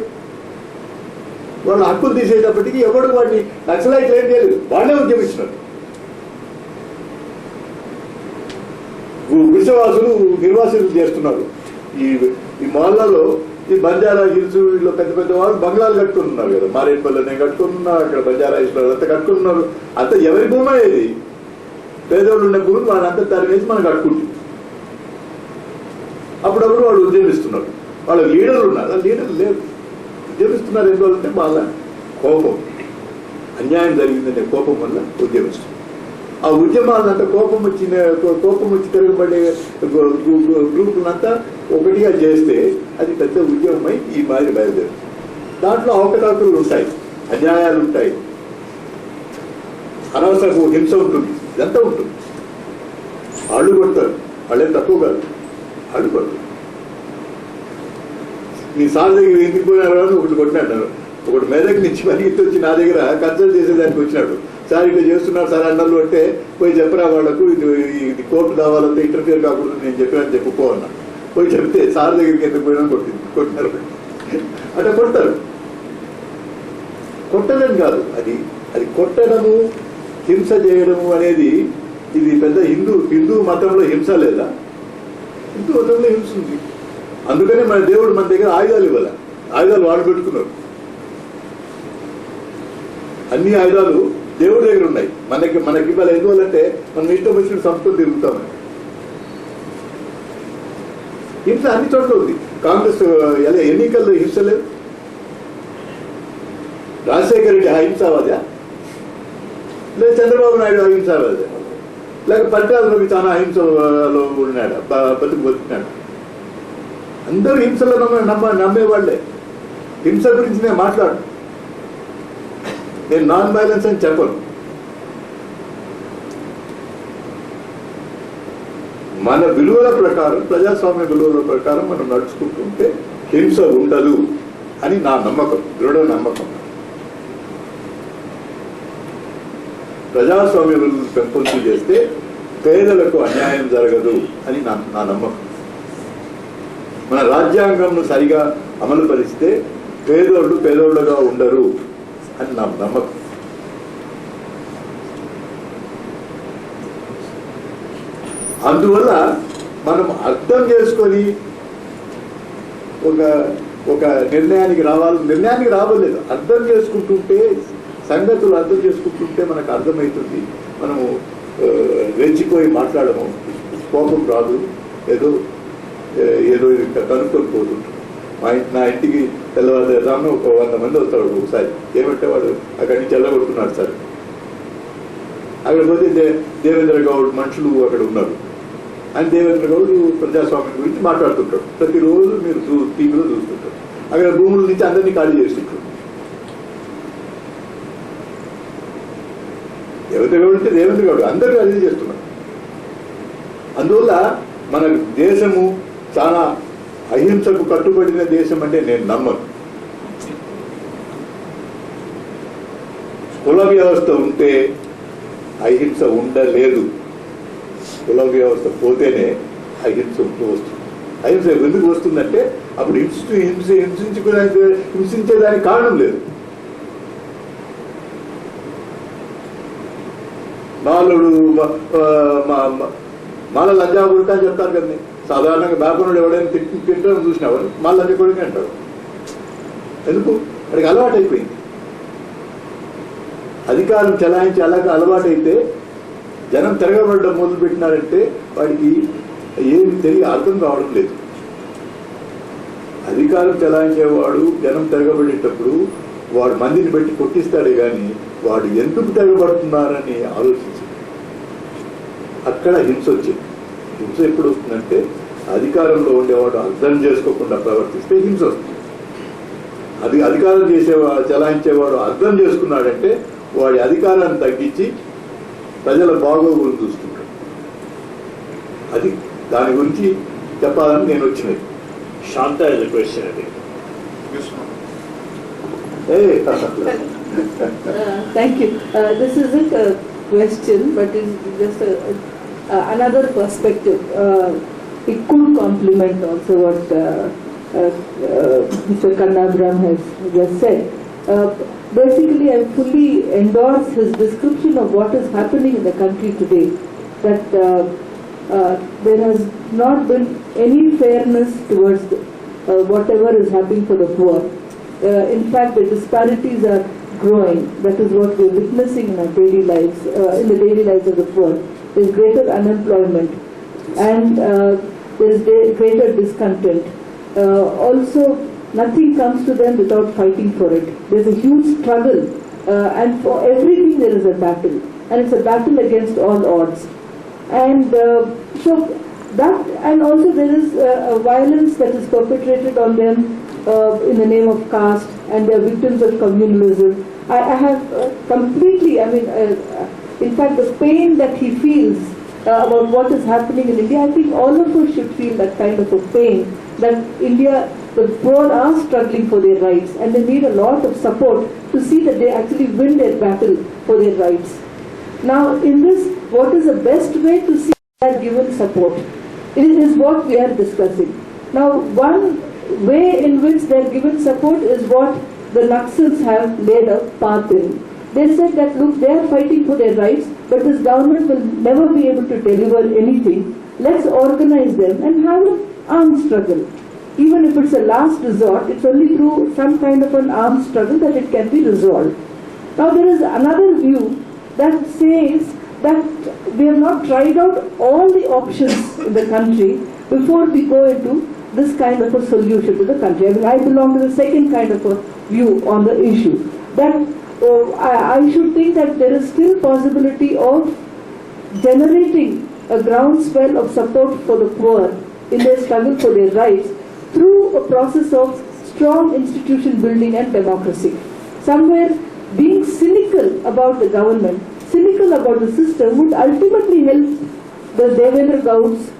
వాళ్ళ హక్కులు తీసేటప్పటికీ ఎవడు వాడిని నక్సలైట్లు ఏం చేయలేదు, వాళ్ళే ఉద్యమించినారు. గుడిసెవాసులు నిర్వాసితులు చేస్తున్నారు. ఈ మాల్లలో ఈ బంజారా హిల్స్ వీళ్ళు పెద్ద పెద్ద వాళ్ళు బంగ్లాలు కట్టుకున్నారు కదా, మారేడుపల్లిని కట్టుకున్నారు, అక్కడ బంజారా హిల్స్ అంతా కట్టుకున్నారు. అంతా ఎవరి భూమే ఇది? పేదోళ్ళు ఉన్న భూమి వాళ్ళంతా తరివేసి మనం కట్టుకుంటుంది. అప్పుడప్పుడు వాళ్ళు ఉద్యమిస్తున్నారు. వాళ్ళ లీడర్లు ఉన్నారు, లీడర్లు లేరు. ఉద్యమిస్తున్నారు ఎందువల్లంటే వాళ్ళ కోపం, అన్యాయం జరిగిందనే కోపం వల్ల ఉద్యమిస్తున్నారు. ఆ ఉద్యమాలంతా కోపం వచ్చి తిరగబడే గ్రూపులంతా ఒకటిగా చేస్తే అది పెద్ద ఉద్యమమై ఈ మాదిరి బయలుదేరు. దాంట్లో అవకతవకలు ఉంటాయి, అన్యాయాలు ఉంటాయి, అనవసరపు హింస ఉంటుంది, ఇదంతా ఉంటుంది. వాళ్ళు కొడతారు, వాళ్ళేం తక్కువ కాదు, వాళ్ళు కొడతారు. మీ సార్ దగ్గర ఎందుకు పోయినారు అని ఒకటి కొట్టినాడు. ఒకటి మెదక్ నుంచి పరిగెత్తి వచ్చి నా దగ్గర కన్సల్ట్ చేసేదానికి వచ్చినాడు. సార్ ఇట్లా చేస్తున్నారు సార్ అన్నలు అంటే, పోయి చెప్పరా వాళ్ళకు ఇది కోర్టు కావాలంటే ఇంటర్ఫియర్ కాకూడదు నేను చెప్పానని చెప్పుకో అన్నా. పోయి చెప్తే సార్ దగ్గరికి ఎందుకు పోయినా కొట్టినారు. అట్లా కొడతారు. కొట్టడం కాదు, అది కొట్టడము, హింస చేయడము అనేది ఇది పెద్ద హిందూ మతంలో హింస లేదా? హిందూ మతంలో హింస ఉంది. అందుకనే మన దేవుడు మన దగ్గర ఆయుధాలు ఇవ్వాలి. ఆయుధాలు వాడు పెట్టుకున్నారు. అన్ని ఆయుధాలు దేవుడి దగ్గర ఉన్నాయి. మనకి ఇవ్వాలి. ఎందువల్లంటే మనం ఇష్టం వచ్చిన సంస్థలు తిరుగుతామని. హింస అన్ని చోట్ల ఉంది. కాంగ్రెస్ ఎన్నికల్లో హింస లేదు. రాజశేఖర రెడ్డి అహింసావాదా? లేదు చంద్రబాబు నాయుడు అహింసావాదా? లేక పట్టాలలోకి చాలా అహింసలో ఉన్నాడు, బతుకున్నాడు. అందరూ హింసలో నమ్మేవాళ్లే. హింస గురించి నేను మాట్లాడు, నేను నాన్ వైలెన్స్ అని చెప్పను. మన విలువల ప్రకారం, ప్రజాస్వామ్య విలువల ప్రకారం మనం నడుచుకుంటుంటే హింస ఉండదు అని నా నమ్మకం, దృఢ నమ్మకం. ప్రజాస్వామ్య విలువలు పెంపొందింపు చేస్తే పేదలకు అన్యాయం జరగదు అని నా నమ్మకం. మన రాజ్యాంగంను సరిగా అమలు పరిస్తే పేదోళ్ళుగా ఉండరు అని నా నమ్మకం. అందువల్ల మనం అర్థం చేసుకొని ఒక నిర్ణయానికి రావలేదు. అర్థం చేసుకుంటుంటే, సంగతులు అర్థం చేసుకుంటుంటే మనకు అర్థమవుతుంది. మనము రెచ్చిపోయి మాట్లాడము, కోపం రాదు, ఏదో ఇంకా కనుక్కొని పోతుంటాం. నా ఇంటికి తెల్లవారుజామున ఒక 100 మంది వస్తాడు ఒకసారి. ఏమంటే వాడు అక్కడి నుంచి వెళ్ళగొడుతున్నాడు సార్. అక్కడ పోతే దేవేంద్ర గౌడ్ మనుషులు అక్కడ ఉన్నారు. ఆయన దేవేంద్ర గౌడ్ ప్రజాస్వామ్యం గురించి మాట్లాడుతుంటాడు. ప్రతిరోజు మీరు టీవీలో చూస్తుంటారు. అక్కడ భూముల నుంచి అందరినీ ఖాళీ చేస్తుంటారు. దేవేంద్ర గౌడ్ అంటే దేవేంద్ర గౌడ్ అందరూ ఖాళీ చేస్తున్నారు. అందువల్ల మన దేశము చాలా అహింసకు కట్టుబడిన దేశం అంటే నేను నమ్మను. కుల వ్యవస్థ ఉంటే అహింస ఉండలేదు. కుల వ్యవస్థ పోతేనే అహింస వస్తుంది. అహింస ఎందుకు వస్తుందంటే అప్పుడు హింసించేదానికి కారణం లేదు. మాల లంజా కొడుకు అని చెప్తారు కదా. సాధారణంగా బాగున్నాడు ఎవడైనా తింటాను చూసినావారు మాల లంజా కొడుకు అంటారు. ఎందుకు? వాడికి అలవాటు అయిపోయింది. అధికారం చెలాయించి అలాగే అలవాటైతే జనం తిరగబడడం మొదలు పెట్టినారంటే వాడికి ఏమి తెలియ అర్థం కావడం లేదు. అధికారం చెలాయించేవాడు జనం తిరగబడేటప్పుడు వాడు మందిని పెట్టి కొట్టిస్తాడే కానీ వాడు ఎందుకు తిరగబడుతున్నారని ఆలోచించి అక్కడ హింస వచ్చింది. హింస ఎప్పుడు వస్తుందంటే అధికారంలో ఉండేవాడు అర్థం చేసుకోకుండా ప్రవర్తిస్తే హింస వస్తుంది. అధికారం చెలాయించేవాడు అర్థం చేసుకున్నాడంటే వాడి అధికారాన్ని తగ్గించి ప్రజల బాగోగులు చూస్తుంటాడు. అది దాని గురించి చెప్పాలని నేను వచ్చినది. Shanta is a question, I think. Thank you. This isn't a question, but it's just another perspective. It could complement also what Mr. Kannabiran has just said. Basically, I fully endorse his description of what is happening in the country today. That there has not been any fairness towards whatever is happening for the poor. In fact, the disparities are growing. That is what we are witnessing in our daily lives, in the daily lives of the poor. There is greater unemployment and there is greater discontent. Also, nothing comes to them without fighting for it. There's a huge struggle, and for everything there is a battle, and it's a battle against all odds. And so that, and also there is violence that is perpetrated on them in the name of caste, and they are victims of communalism. I have completely, in fact, the pain that he feels about what is happening in India, I think all of us should feel that kind of a pain, that India, the poor are struggling for their rights, and they need a lot of support to see that they actually win their battle for their rights. Now, in this, what is the best way to see that given support? It is what we are discussing. Now, one way in which they are given support is what the Naxals have laid a path in. They said that, look, they are fighting for their rights, but this government will never be able to deliver anything. Let's organize them and have an armed struggle. Even if it's a last resort, it's only through some kind of an armed struggle that it can be resolved. Now, there is another view that says that we have not tried out all the options in the country before we go into this kind of a solution to the country. I belong to the second kind of a view on the issue. That I should think that there is still possibility of generating a groundswell of support for the poor in their struggle for their rights through a process of strong institution building and democracy. Somewhere being cynical about the government, cynical about the system would ultimately help the Devendra Gowds,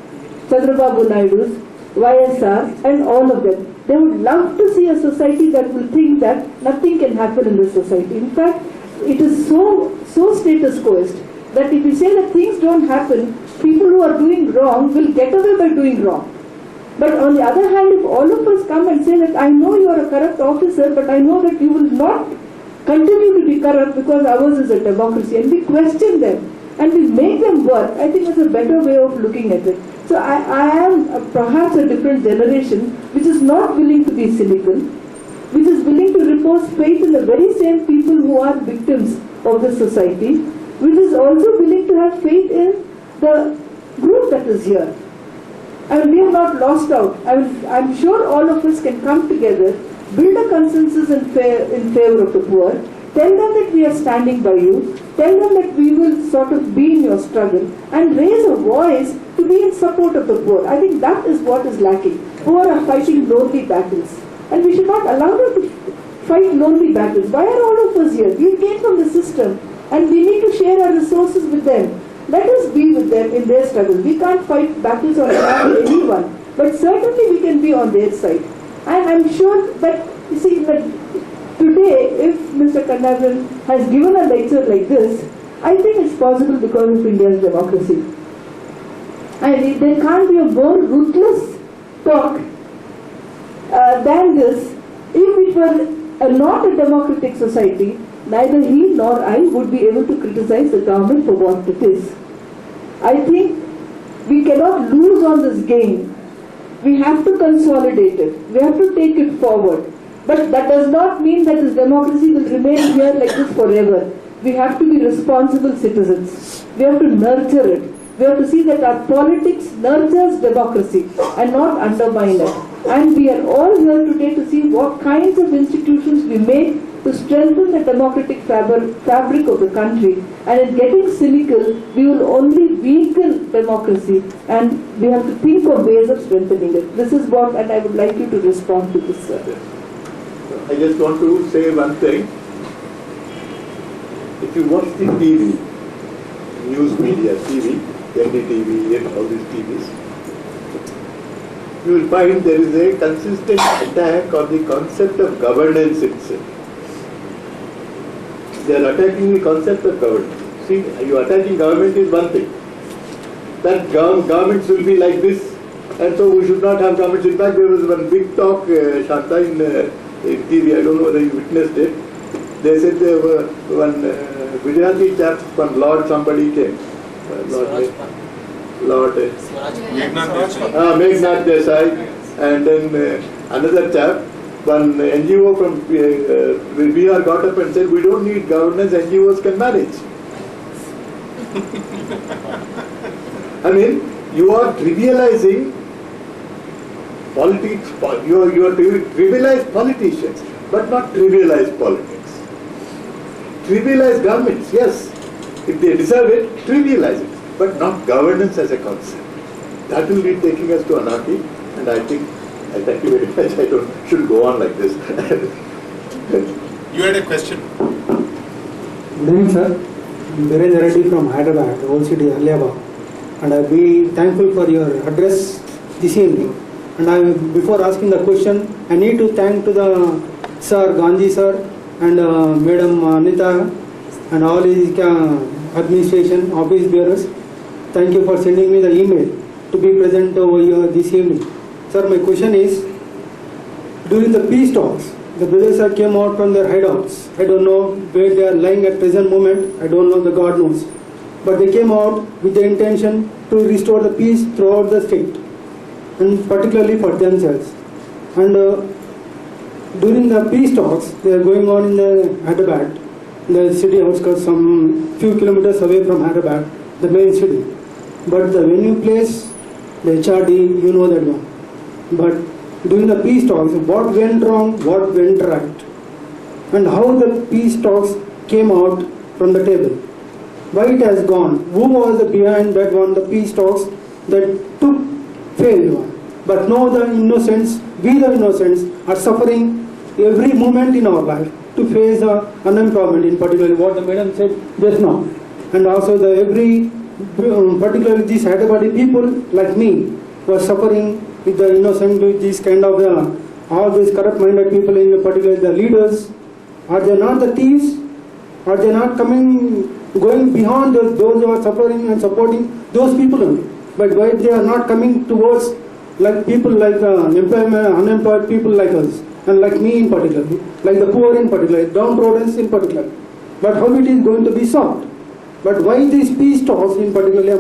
Chandrababu Naidu's, YSR and all of them. They would love to see a society that will think that nothing can happen in this society. In fact, it is so status quoist that if you say that things don't happen, people who are doing wrong will get away by doing wrong. But on the other hand, if all of us come and say that I know you are a corrupt officer, but I know that you will not continue to be corrupt because ours is a democracy, and we question them and we make them work, I think that's a better way of looking at it. So I am perhaps a different generation which is not willing to be cynical, which is willing to repose faith in the very same people who are victims of the society, which is also willing to have faith in the group that is here. We have not lost out. I'm sure all of us can come together, build a consensus in favor of the poor, tell them that we are standing by you, tell them that we will sort of be in your struggle, and raise a voice to be in support of the poor. I think that is what is lacking. Poor are fighting lonely battles, and we should not allow them to fight lonely battles. Why are all of us here? We came from the system, and we need to share our resources with them. Let us be with them in their struggle. We can't fight battles on behalf of anyone, but certainly we can be on their side. And I'm sure that, you see, that today, if Mr. Kannabiran has given a lecture like this, I think it's possible because of India's democracy. And there can't be a more ruthless talk than this. If it were not a democratic society, neither he nor I would be able to criticize the government for what it is. I think we cannot lose on this game. We have to consolidate it. We have to take it forward. But that does not mean that this democracy will remain here like this forever. We have to be responsible citizens. We have to nurture it. We have to see that our politics nurtures democracy and not undermine it. And we are all here today to see what kinds of institutions we make to strengthen the democratic fabric of the country. And in getting cynical, we will only weaken democracy, and we have to think of ways of strengthening it. This is what, and I would like you to respond to this, sir. I just want to say one thing. If you watch the TV, news media, TV, NDTV and all these TVs, you will find there is a consistent attack on the concept of governance itself. They are attacking the concept of governance. See, you attacking government is one thing. That governments will be like this, and so we should not have governments. In fact, there was one big talk, Shanta, in TV, I don't know whether you witnessed it. They said there were one Gujarati chap, one Lord somebody came. Lord Meghnad Desai, and then another chap, one NGO from Bihar got up and said, we don't need governance, NGOs can manage. I mean, you are trivializing Politics, you are to trivialize politicians, but not trivialize politics. Trivialize governments, yes. If they deserve it, trivialize it, but not governance as a concept. That will be taking us to anarchy, and I thank you very much. I shouldn't go on like this. You had a question. Good evening, sir. I'm Virendra Reddy from Hyderabad, Old City, Aliabad. And I'll be thankful for your address this evening. And before asking the question, I need to thank to the Sir Gandhi sir and Madam Anita and all his administration, office bearers. Thank you for sending me the email to be present over here this evening. Sir, my question is, during the peace talks, the brothers came out from their hideouts. I don't know where they are lying at present moment. I don't know, the God knows. But they came out with the intention to restore the peace throughout the state, and particularly for themselves. And during the peace talks, they are going on in the Hyderabad, the city outskirts, some few kilometers away from Hyderabad, the main city. But the venue place, the HRD, you know that one. But during the peace talks, what went wrong, what went right, and how the peace talks came out from the table. Why it has gone? Who was behind that one, the peace talks that took failed one? But no, the innocents, we the innocents are suffering every moment in our life to face the unemployment, in particular what the madam said just now. And also particularly these Hyderabadi people like me were suffering with the innocent, with this kind of all these corrupt minded people, in particular the leaders. Are they not the thieves? Are they not going beyond those who are suffering and supporting those people only? But why they are not coming towards like people like unemployed people like us, and like me in particular, like the poor in particular, downtrodden in particular. But how it is going to be solved? But why these peace talks in particular,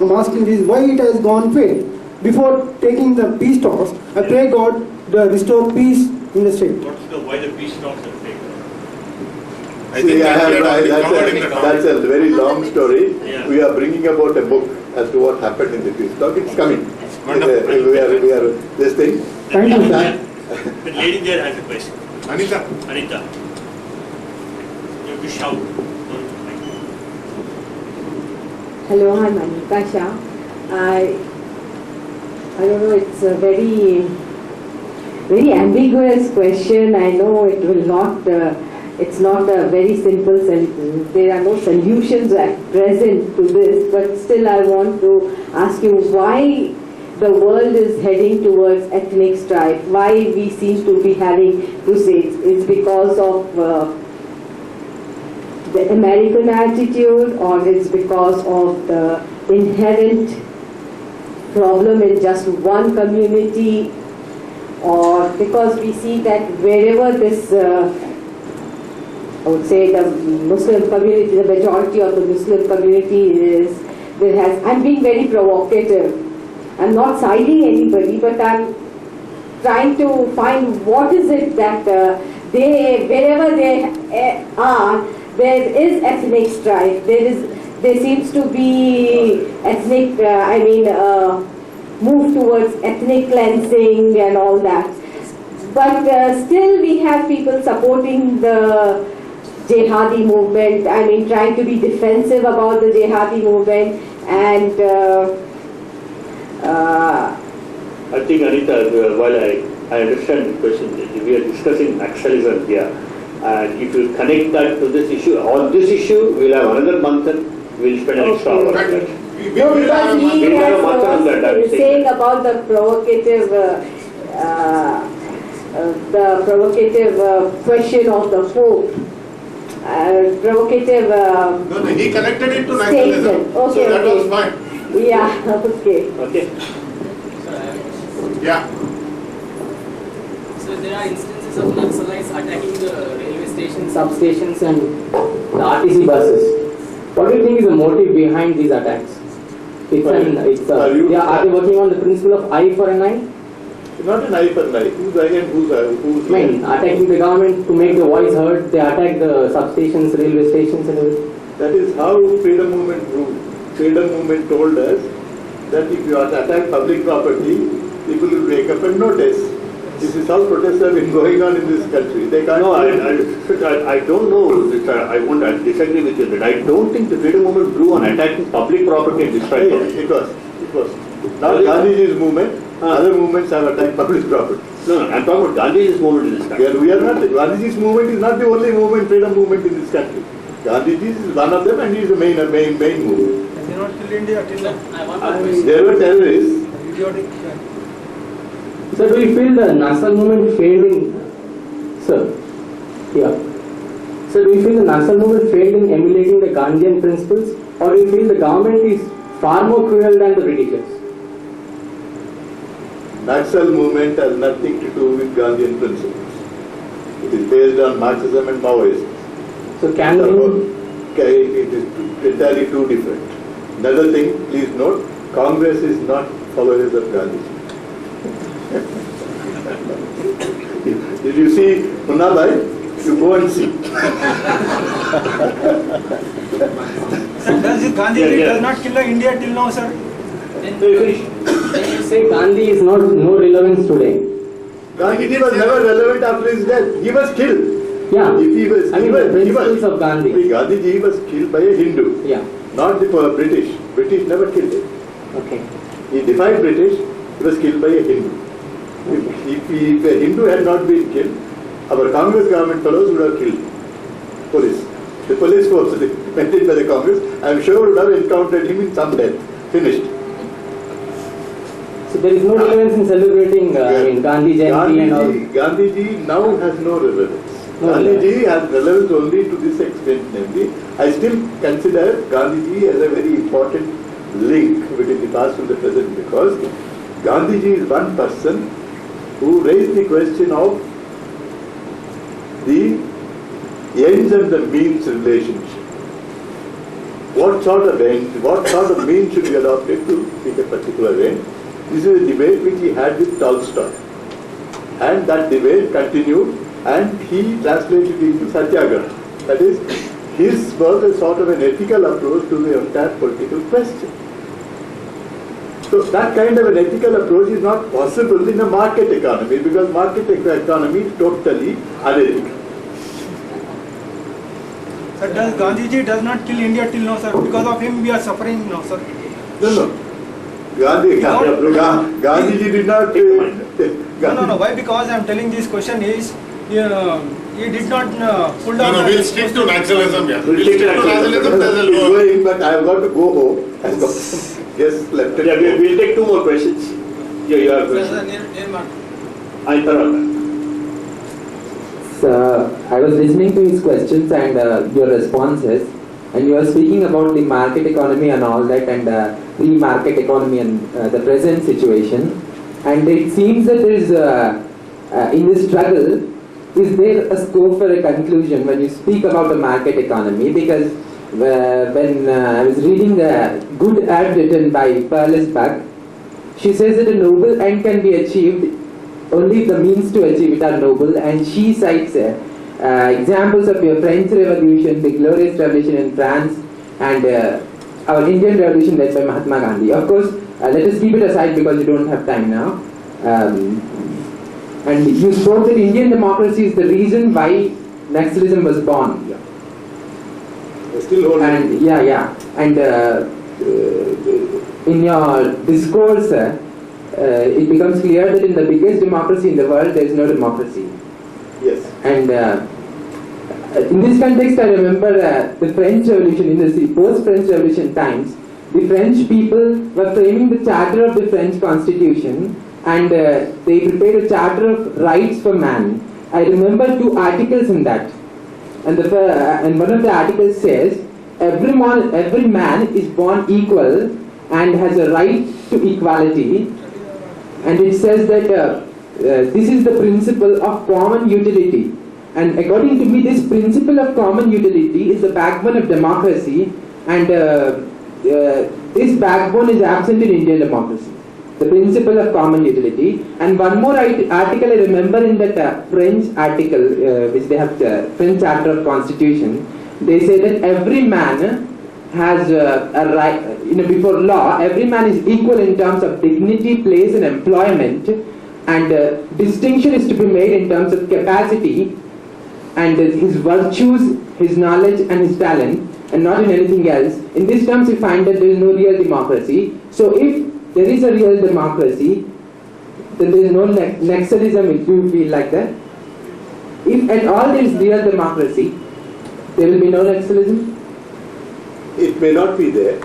I'm asking this, why it has gone fail? Before taking the peace talks, I pray God to restore peace in the state. Why the peace talks are failed? That's a very long story. Yeah. We are bringing about a book as to what happened in the peace talk. It's coming. Wonderful. We are this thing. Thank you, sir. The lady there has a question. Anita. Anita, you have to shout. Hello, I'm Anika Shah. I don't know, it's a very ambiguous question. I know it will not, it's not a very simple sentence. There are no solutions at present to this, but still I want to ask you why the world is heading towards ethnic strife, why we seem to be having crusades. It's because of the American attitude, or it's because of the inherent problem in just one community, or because we see that wherever this, I would say the Muslim community, the majority of the Muslim community is, there has, I'm being very provocative. I'm not siding anybody, but I'm trying to find what is it that wherever they are, there is ethnic strife. There seems to be ethnic, move towards ethnic cleansing and all that. But still we have people supporting the jihadi movement, trying to be defensive about the jihadi movement, and I think, Anita, while I understand the question, we are discussing Naxalism here. And if you connect that to this issue, on this issue, we'll have another Manthan, we'll spend an extra hour on that. no, because he was saying about the provocative question of the Pope. Provocative No, he connected it to nationalism. Okay, so that okay. was fine. Yeah, okay. Okay. Yeah. So there are instances of Naxalites attacking the railway stations, substations and the RTC buses. What do you think is the motive behind these attacks? Are they working on the principle of eye for an eye? Not an eye for an eye. Who's eye and who's attacking the government to make the voice heard, they attack the substations, railway stations and everything. That is how freedom movement ruled. Freedom movement told us that if you attack public property, People will wake up and notice. This is how protests have been going on in this country. They can't. No, I don't know. I won't disagree with you that I don't think the freedom movement grew on attacking public property and destroying it. It was. Now Gandhiji's movement, other movements have attacked public property. No, I'm talking about Gandhiji's movement in this country. We are not. Gandhiji's movement is not the only movement, freedom movement in this country. Gandhiji's is one of them, and he is the main movement. They not kill India till now. There were terrorists. Idiotic. So do you feel the Naxal movement failed in, sir? Yeah. So do you feel the Naxal movement failed in emulating the Gandhian principles, or do you feel the government is far more cruel than the Britishers? Naxal movement has nothing to do with Gandhian principles. It is based on Marxism and Maoism. So can we... It is entirely two different. Another thing, please note, Congress is not followers of Gandhiji. If you see Munnabai, you go and see. Does Gandhiji does not kill India till now, sir? Then you say Gandhi is no relevance today. Gandhiji was never relevant after his death. He was killed. Yeah. If he was, I mean the principles of Gandhi. Gandhiji was killed by a Hindu. Yeah. Not the British. British never killed him. Okay. He defied British. He was killed by a Hindu. If a Hindu had not been killed, our Congress government fellows would have killed police. The police force maintained by the Congress, I am sure would have encountered him in some death. Finished. So there is no relevance in celebrating Gandhi Jayanti and all. Gandhiji now has no relevance. No Gandhiji has relevance only to this extent, namely, I still consider Gandhiji as a very important link between the past and the present, because Gandhiji is one person who raised the question of the ends and the means relationship. What sort of ends, what sort of means should be adopted to reach a particular end? This is a debate which he had with Tolstoy. And that debate continued, and he translated it into Satyagraha. That is, his was a sort of an ethical approach to the entire political question. So that kind of an ethical approach is not possible in a market economy, because market economy is totally unethical. Sir, does Gandhiji does not kill India till now, sir? Because of him we are suffering now, sir. No. Gandhiji did not... No. Why? Because I am telling this question is, he did not pull down... No, we'll stick to Naxalism, yeah. We'll stick to Naxalism. Going, but I have got to go home. I've got some guests left. Yeah, we'll take two more questions. Yeah, you have a question. I was listening to his questions and your responses, and you were speaking about the market economy and all that, and pre-market economy and the present situation. And it seems that there is, in this struggle, is there a scope for a conclusion when you speak about the market economy? Because when I was reading a good ad written by Perlis Buck, she says that a noble end can be achieved only if the means to achieve it are noble, and she cites examples of your French Revolution, the Glorious Revolution in France, and our Indian Revolution led by Mahatma Gandhi. Of course, let us keep it aside because we don't have time now. And you spoke that Indian democracy is the reason why Naxalism was born. Still holding. And and in your discourse, it becomes clear that in the biggest democracy in the world, there is no democracy. Yes. And in this context, I remember the French Revolution, in the post-French Revolution times, the French people were framing the charter of the French Constitution, and they prepared a charter of rights for man. I remember 2 articles in that. And one of the articles says, every man is born equal and has a right to equality. And it says that this is the principle of common utility. And according to me, this principle of common utility is the backbone of democracy, and this backbone is absent in Indian democracy. The principle of common utility. And one more article I remember in that French article, which they have, French Charter of Constitution, they say that every man has a right, before law, every man is equal in terms of dignity, place and employment, and distinction is to be made in terms of capacity and his virtues, his knowledge and his talent, and not in anything else. In these terms we find that there is no real democracy. So if there is a real democracy, then there is no Naxalism, if you feel like that. If at all there is real democracy, there will be no Naxalism? It may not be there.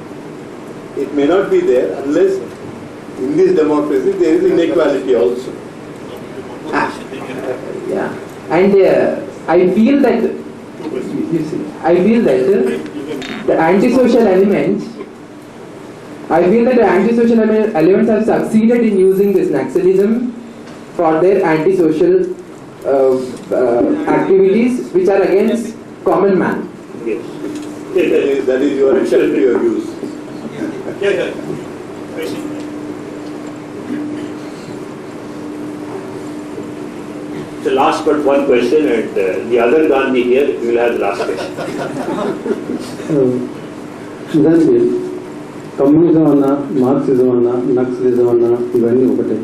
It may not be there unless in this democracy there is inequality also. Yeah. And I feel that the antisocial elements have succeeded in using this Naxalism for their antisocial activities which are against common man. Yes. That is your extent to your views. So last but one question, and the other Gandhi here will have the last question. నిజానికి communism అన్నా, Marxism అన్నా, naxalism అన్నా ఇవన్నీ ఒకటే.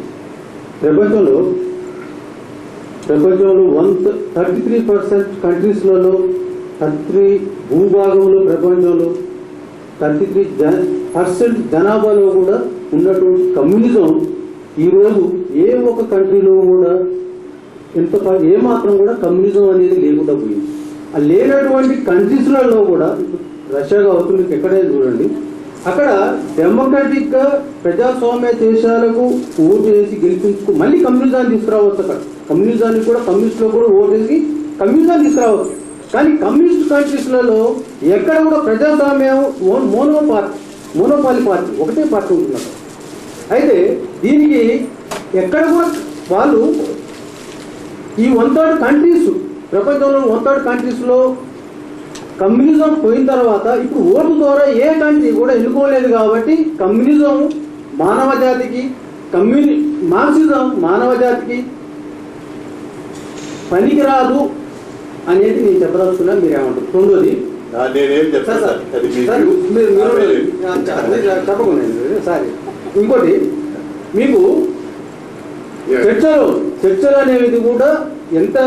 ప్రపంచంలో 33% కంట్రీస్లలో, 33 భూభాగంలో, ప్రపంచంలో 33% జనాభాలో కూడా ఉన్నటువంటి కమ్యూనిజం ఈరోజు ఏ ఒక కంట్రీలో కూడా ఏమాత్రం కూడా కమ్యూనిజం అనేది లేకుండా పోయింది. ఆ లేనటువంటి కంట్రీస్లలో కూడా రష్యా కావచ్చు, మీకు ఎక్కడైనా చూడండి, అక్కడ డెమోక్రాటిక్ గా ప్రజాస్వామ్య దేశాలకు ఓటు వేసి గెలిపించుకు మళ్ళీ కమ్యూనిజాన్ని తీసుకురావచ్చు. అక్కడ కమ్యూనిజాన్ని కూడా కమ్యూనిస్టులో కూడా ఓటు వేసి కమ్యూనిజాన్ని తీసుకురావచ్చు. కానీ కమ్యూనిస్ట్ కంట్రీస్లలో ఎక్కడ కూడా ప్రజాస్వామ్యం మోనోపాలి పార్టీ, ఒకటే పార్టీ ఉంటున్నారు. అయితే దీనికి ఎక్కడ కూడా వాళ్ళు ఈ 1/3 కంట్రీస్, ప్రపంచంలో 1/3 కంట్రీస్లో కమ్యూనిజం పోయిన తర్వాత ఇప్పుడు ఓటు ద్వారా ఏ కంట్రీ కూడా ఎన్నుకోలేదు. కాబట్టి కమ్యూనిజం మానవ జాతికి, మార్క్సిజం మానవ జాతికి పనికిరాదు అనేది నేను చెప్పదలుచుకున్నాను. మీరేమంటారు? రెండోది చెప్పకుండా సారీ, ఇంకోటి మీకు చర్చలు అనేవి కూడా ఎంత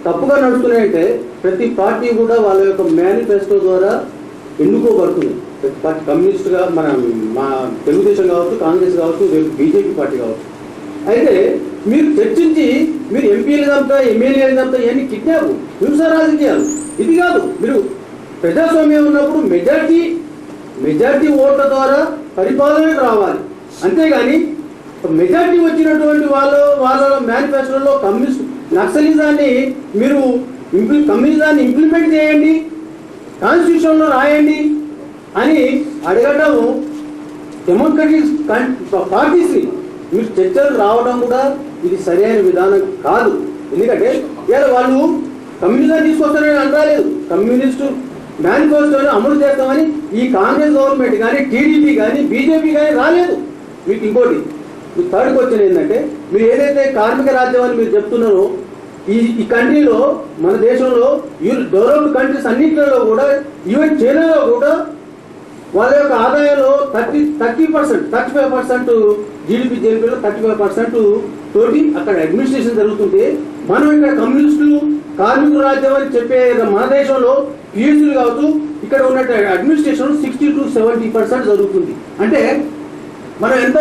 తప్పుగా నడుస్తున్నాయంటే ప్రతి పార్టీ కూడా వాళ్ళ యొక్క మేనిఫెస్టో ద్వారా ఎన్నుకోబడుతుంది. ప్రతి పార్టీ కమ్యూనిస్ట్గా మా తెలుగుదేశం కావచ్చు, కాంగ్రెస్ కావచ్చు, బీజేపీ పార్టీ కావచ్చు. అయితే మీరు చర్చించి మీరు ఎంపీలు చంపుతా, ఎమ్మెల్యేలు చంపుతా, ఇవన్నీ కిడ్నాప్, హింస రాజకీయాలు. ఇది కాదు. మీరు ప్రజాస్వామ్యం ఉన్నప్పుడు మెజార్టీ ఓట్ల ద్వారా పరిపాలనకు రావాలి. అంతేగాని మెజార్టీ వచ్చినటువంటి వాళ్ళ మేనిఫెస్టోలో నక్సలిజాన్ని మీరు కమ్యూనిజాన్ని ఇంప్లిమెంట్ చేయండి, కాన్స్టిట్యూషన్లో రాయండి అని అడగడం డెమోక్రటిక్ పార్టీస్ని మీరు చర్చలు రావడం కూడా ఇది సరైన విధానం కాదు. ఎందుకంటే ఇవాళ వాళ్ళు కమ్యూనిజాన్ని తీసుకొస్తారని అనరాలేదు. కమ్యూనిస్టు మేనిఫెస్టోని అమలు చేస్తామని ఈ కాంగ్రెస్ గవర్నమెంట్ కానీ, టీడీపీ కానీ, బీజేపీ కానీ రాలేదు. మీకు ఇంకోటి థర్డ్ క్వశ్చన్ ఏంటంటే, మీరు ఏదైతే కార్మిక రాజ్యం అని మీరు చెప్తున్నారో, ఈ కంట్రీలో, మన దేశంలో, డెవలప్డ్ కంట్రీస్ అన్నింటిలో కూడా, ఈవెన్ చైనాలో కూడా వాళ్ళ యొక్క ఆదాయంలో 35% జీడిపి జేపీలో 35% తోటి అక్కడ అడ్మినిస్ట్రేషన్ జరుగుతుంటే, మనం ఇక్కడ కమ్యూనిస్టులు కార్మిక రాజ్యం అని చెప్పే మన దేశంలో పిహెచ్డీలు కావచ్చు, ఇక్కడ ఉన్న అడ్మినిస్ట్రేషన్ 60 to 70% జరుగుతుంది. అంటే మనం ఎంత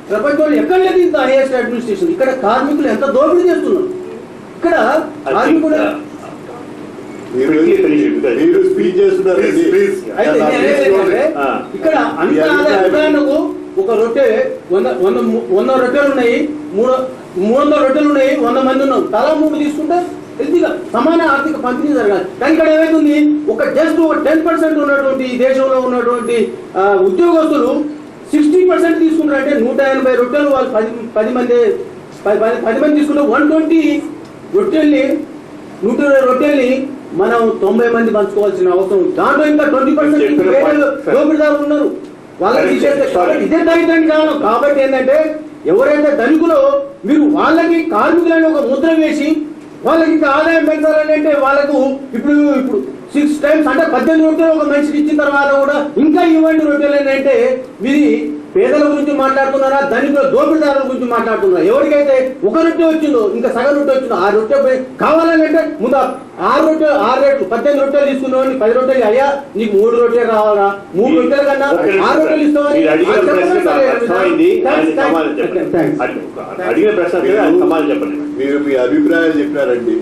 ప్రపంచంలో ఎక్కడ లేదు ఇంత హైయెస్ట్ అడ్మినిస్ట్రేషన్. ఇక్కడ కార్మికులు ఎంత దోపిడీ చేస్తున్నారు. ఇక్కడ కార్మికులు స్పీచ్ చేస్తున్నారు. ఇక్కడ అంత ఉదాహరణకు ఒక రొట్టె 100 రొట్టెలు ఉన్నాయి, 300 రొట్టెలు ఉన్నాయి, 100 మంది ఉన్నాం, తలా 3 తీసుకుంటే హెల్తీగా సమాన ఆర్థిక పంపిణీ జరగాలి. కానీ ఇక్కడ ఏమైతుంది, ఒక జస్ట్ 10% ఉన్నటువంటి ఈ దేశంలో ఉన్నటువంటి ఉద్యోగస్తులు 60% తీసుకుంటారంటే 180 రొట్టెలు వాళ్ళు 10 మంది తీసుకుంటే 120 రొట్టెల్ని 120 రొట్టెల్ని మనం 90 మంది పంచుకోవాల్సిన అవసరం. దాంట్లో ఇంకా 20% దోపిడీదారులు ఉన్నారు, వాళ్ళకి తీసేస్తే. ఇదే దరిద్రానికి కారణం. కాబట్టి ఏంటంటే ఎవరైతే ధనికులో మీరు వాళ్ళకి కార్మికులని ఒక ముద్ర వేసి వాళ్ళకి ఇంకా ఆదాయం పెంచాలని అంటే వాళ్ళకు ఇప్పుడు 6 times అంటే 18 రొట్టెలు ఒక మనిషికి ఇచ్చిన తర్వాత కూడా ఇంకా ఇవ్వండి రొట్టెలు అంటే మీరు పేదల గురించి మాట్లాడుతున్నారా, ధనికుల దోపిడీదారుల గురించి మాట్లాడుతున్నారా? ఎవరికైతే ఒక రొట్టె వచ్చిందో ఇంకా సగం రొట్టె వచ్చిందో ఆ రొట్టె కావాలంటే ముందు 6 రేట్లు 18 రొట్టెలు తీసుకున్నావు 10 రొట్టెలు అయ్యా నీకు 3 రొట్టెలు కావాలా, 3 రొట్టెల కన్నా 6 రొట్టెలు ఇస్తామని అడిగిన ప్రశ్న సమాధానం చెప్పండి. మీరు మీ అభిప్రాయాలు చెప్పినారండి,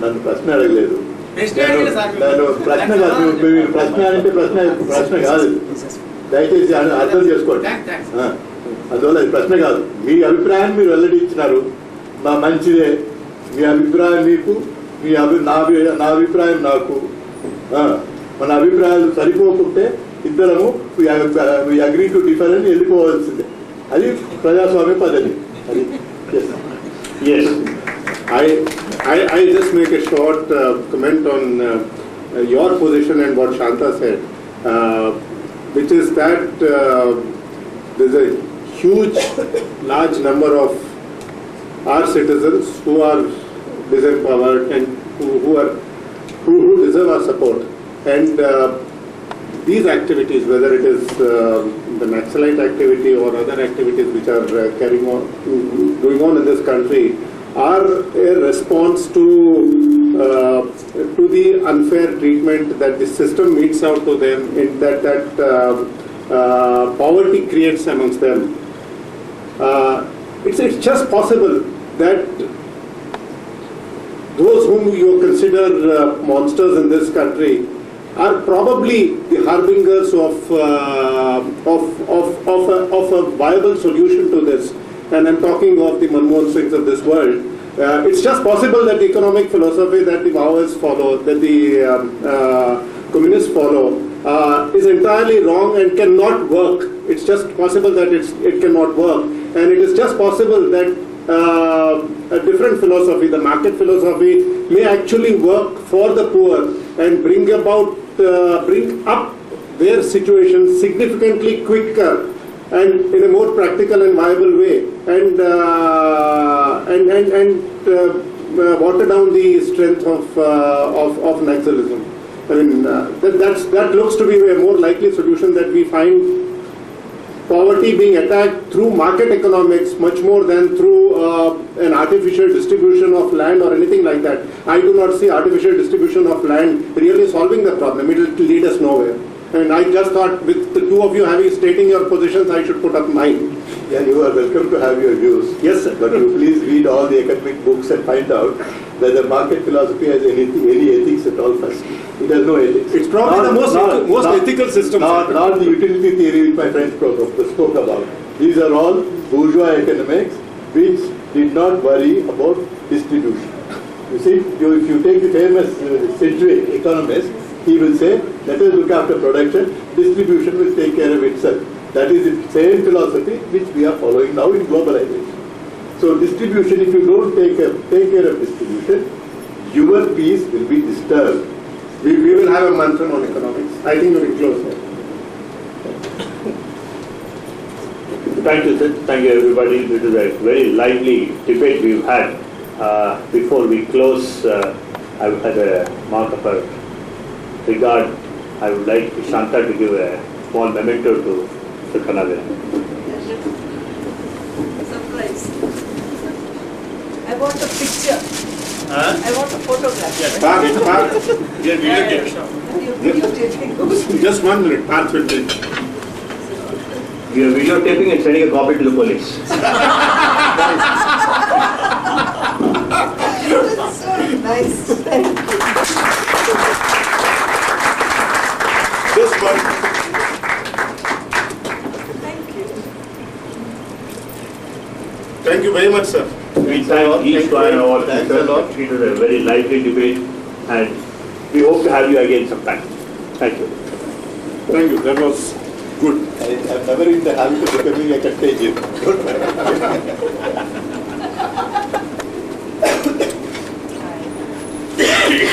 నన్ను ప్రశ్న అడగలేదు. నేను ప్రశ్న కాదు, మీరు ప్రశ్న అంటే ప్రశ్న కాదు, దయచేసి అర్థం చేసుకోండి. అందువల్ల అది ప్రశ్న కాదు. మీ అభిప్రాయాన్ని మీరు వెల్లడించినారు, నా మంచిదే. మీ అభిప్రాయం మీకు, నా అభిప్రాయం నాకు. మన అభిప్రాయాలు సరిపోకుంటే ఇద్దరము అగ్రీ టు డిఫర్ అని వెళ్ళిపోవాల్సిందే. అది ప్రజాస్వామ్య పద్ధతి. అది Yes, I just make a short comment on your position and what Shanta said, which is that there's a huge, large number of our citizens who are disempowered and who deserve our support. And these activities, whether it is the Naxalite activity or other activities which are going on in this country, are a response to the unfair treatment that the system metes out to them, in that poverty creates amongst them. It's just possible that those whom you consider monsters in this country are probably the harbingers of a viable solution to this. And I'm talking of the Manmohan Singhs of this world. It's just possible that the economic philosophy that the Maoists follow, that the communists follow, is entirely wrong and cannot work. It's just possible that it cannot work. And it is just possible that a different philosophy, the market philosophy, may actually work for the poor and bring up their situation significantly quicker and in a more practical and viable way, and water down the strength of Naxalism. I mean, that looks to be a more likely solution, that we find poverty being attacked through market economics much more than through an artificial distribution of land or anything like that. I do not see artificial distribution of land really solving the problem. It will lead us nowhere. And I just thought, with the two of you stating your positions, I should put up mine. Yeah, you are welcome to have your views. Yes, sir. But you please read all the academic books and find out whether market philosophy has any ethics at all first. It has no ethics. It's probably the most ethical system. Not the utility theory which my friend spoke about. These are all bourgeois economics which did not worry about distribution. You see, if you take the famous Sedgwick economist, he will say, let us look after production, distribution will take care of itself. That is the same philosophy which we are following now in globalization. So distribution, if you don't take care of distribution, your peace will be disturbed. We will have a Manthan on economics. I think we will close here. Thank you, sir. Thank you, everybody. This is a very lively debate we've had. Before we close, as a mark of our regard, I would like Shanta to give a small memento to Mr. Kannabiran. Surprise. I want a picture. I want a photograph. Yes, Parth. Yeah, videotaping. Just 1 minute, Parth will take. We are videotaping and sending a copy to the police. That's so nice. Thank you. Just one. Thank you. Thank you very much, sir. We thank each one of our speakers. It was a very lively debate, and we hope to have you again sometime. Thank you. Thank you. That was good. I'm never in the habit of becoming a contagion. Thank you.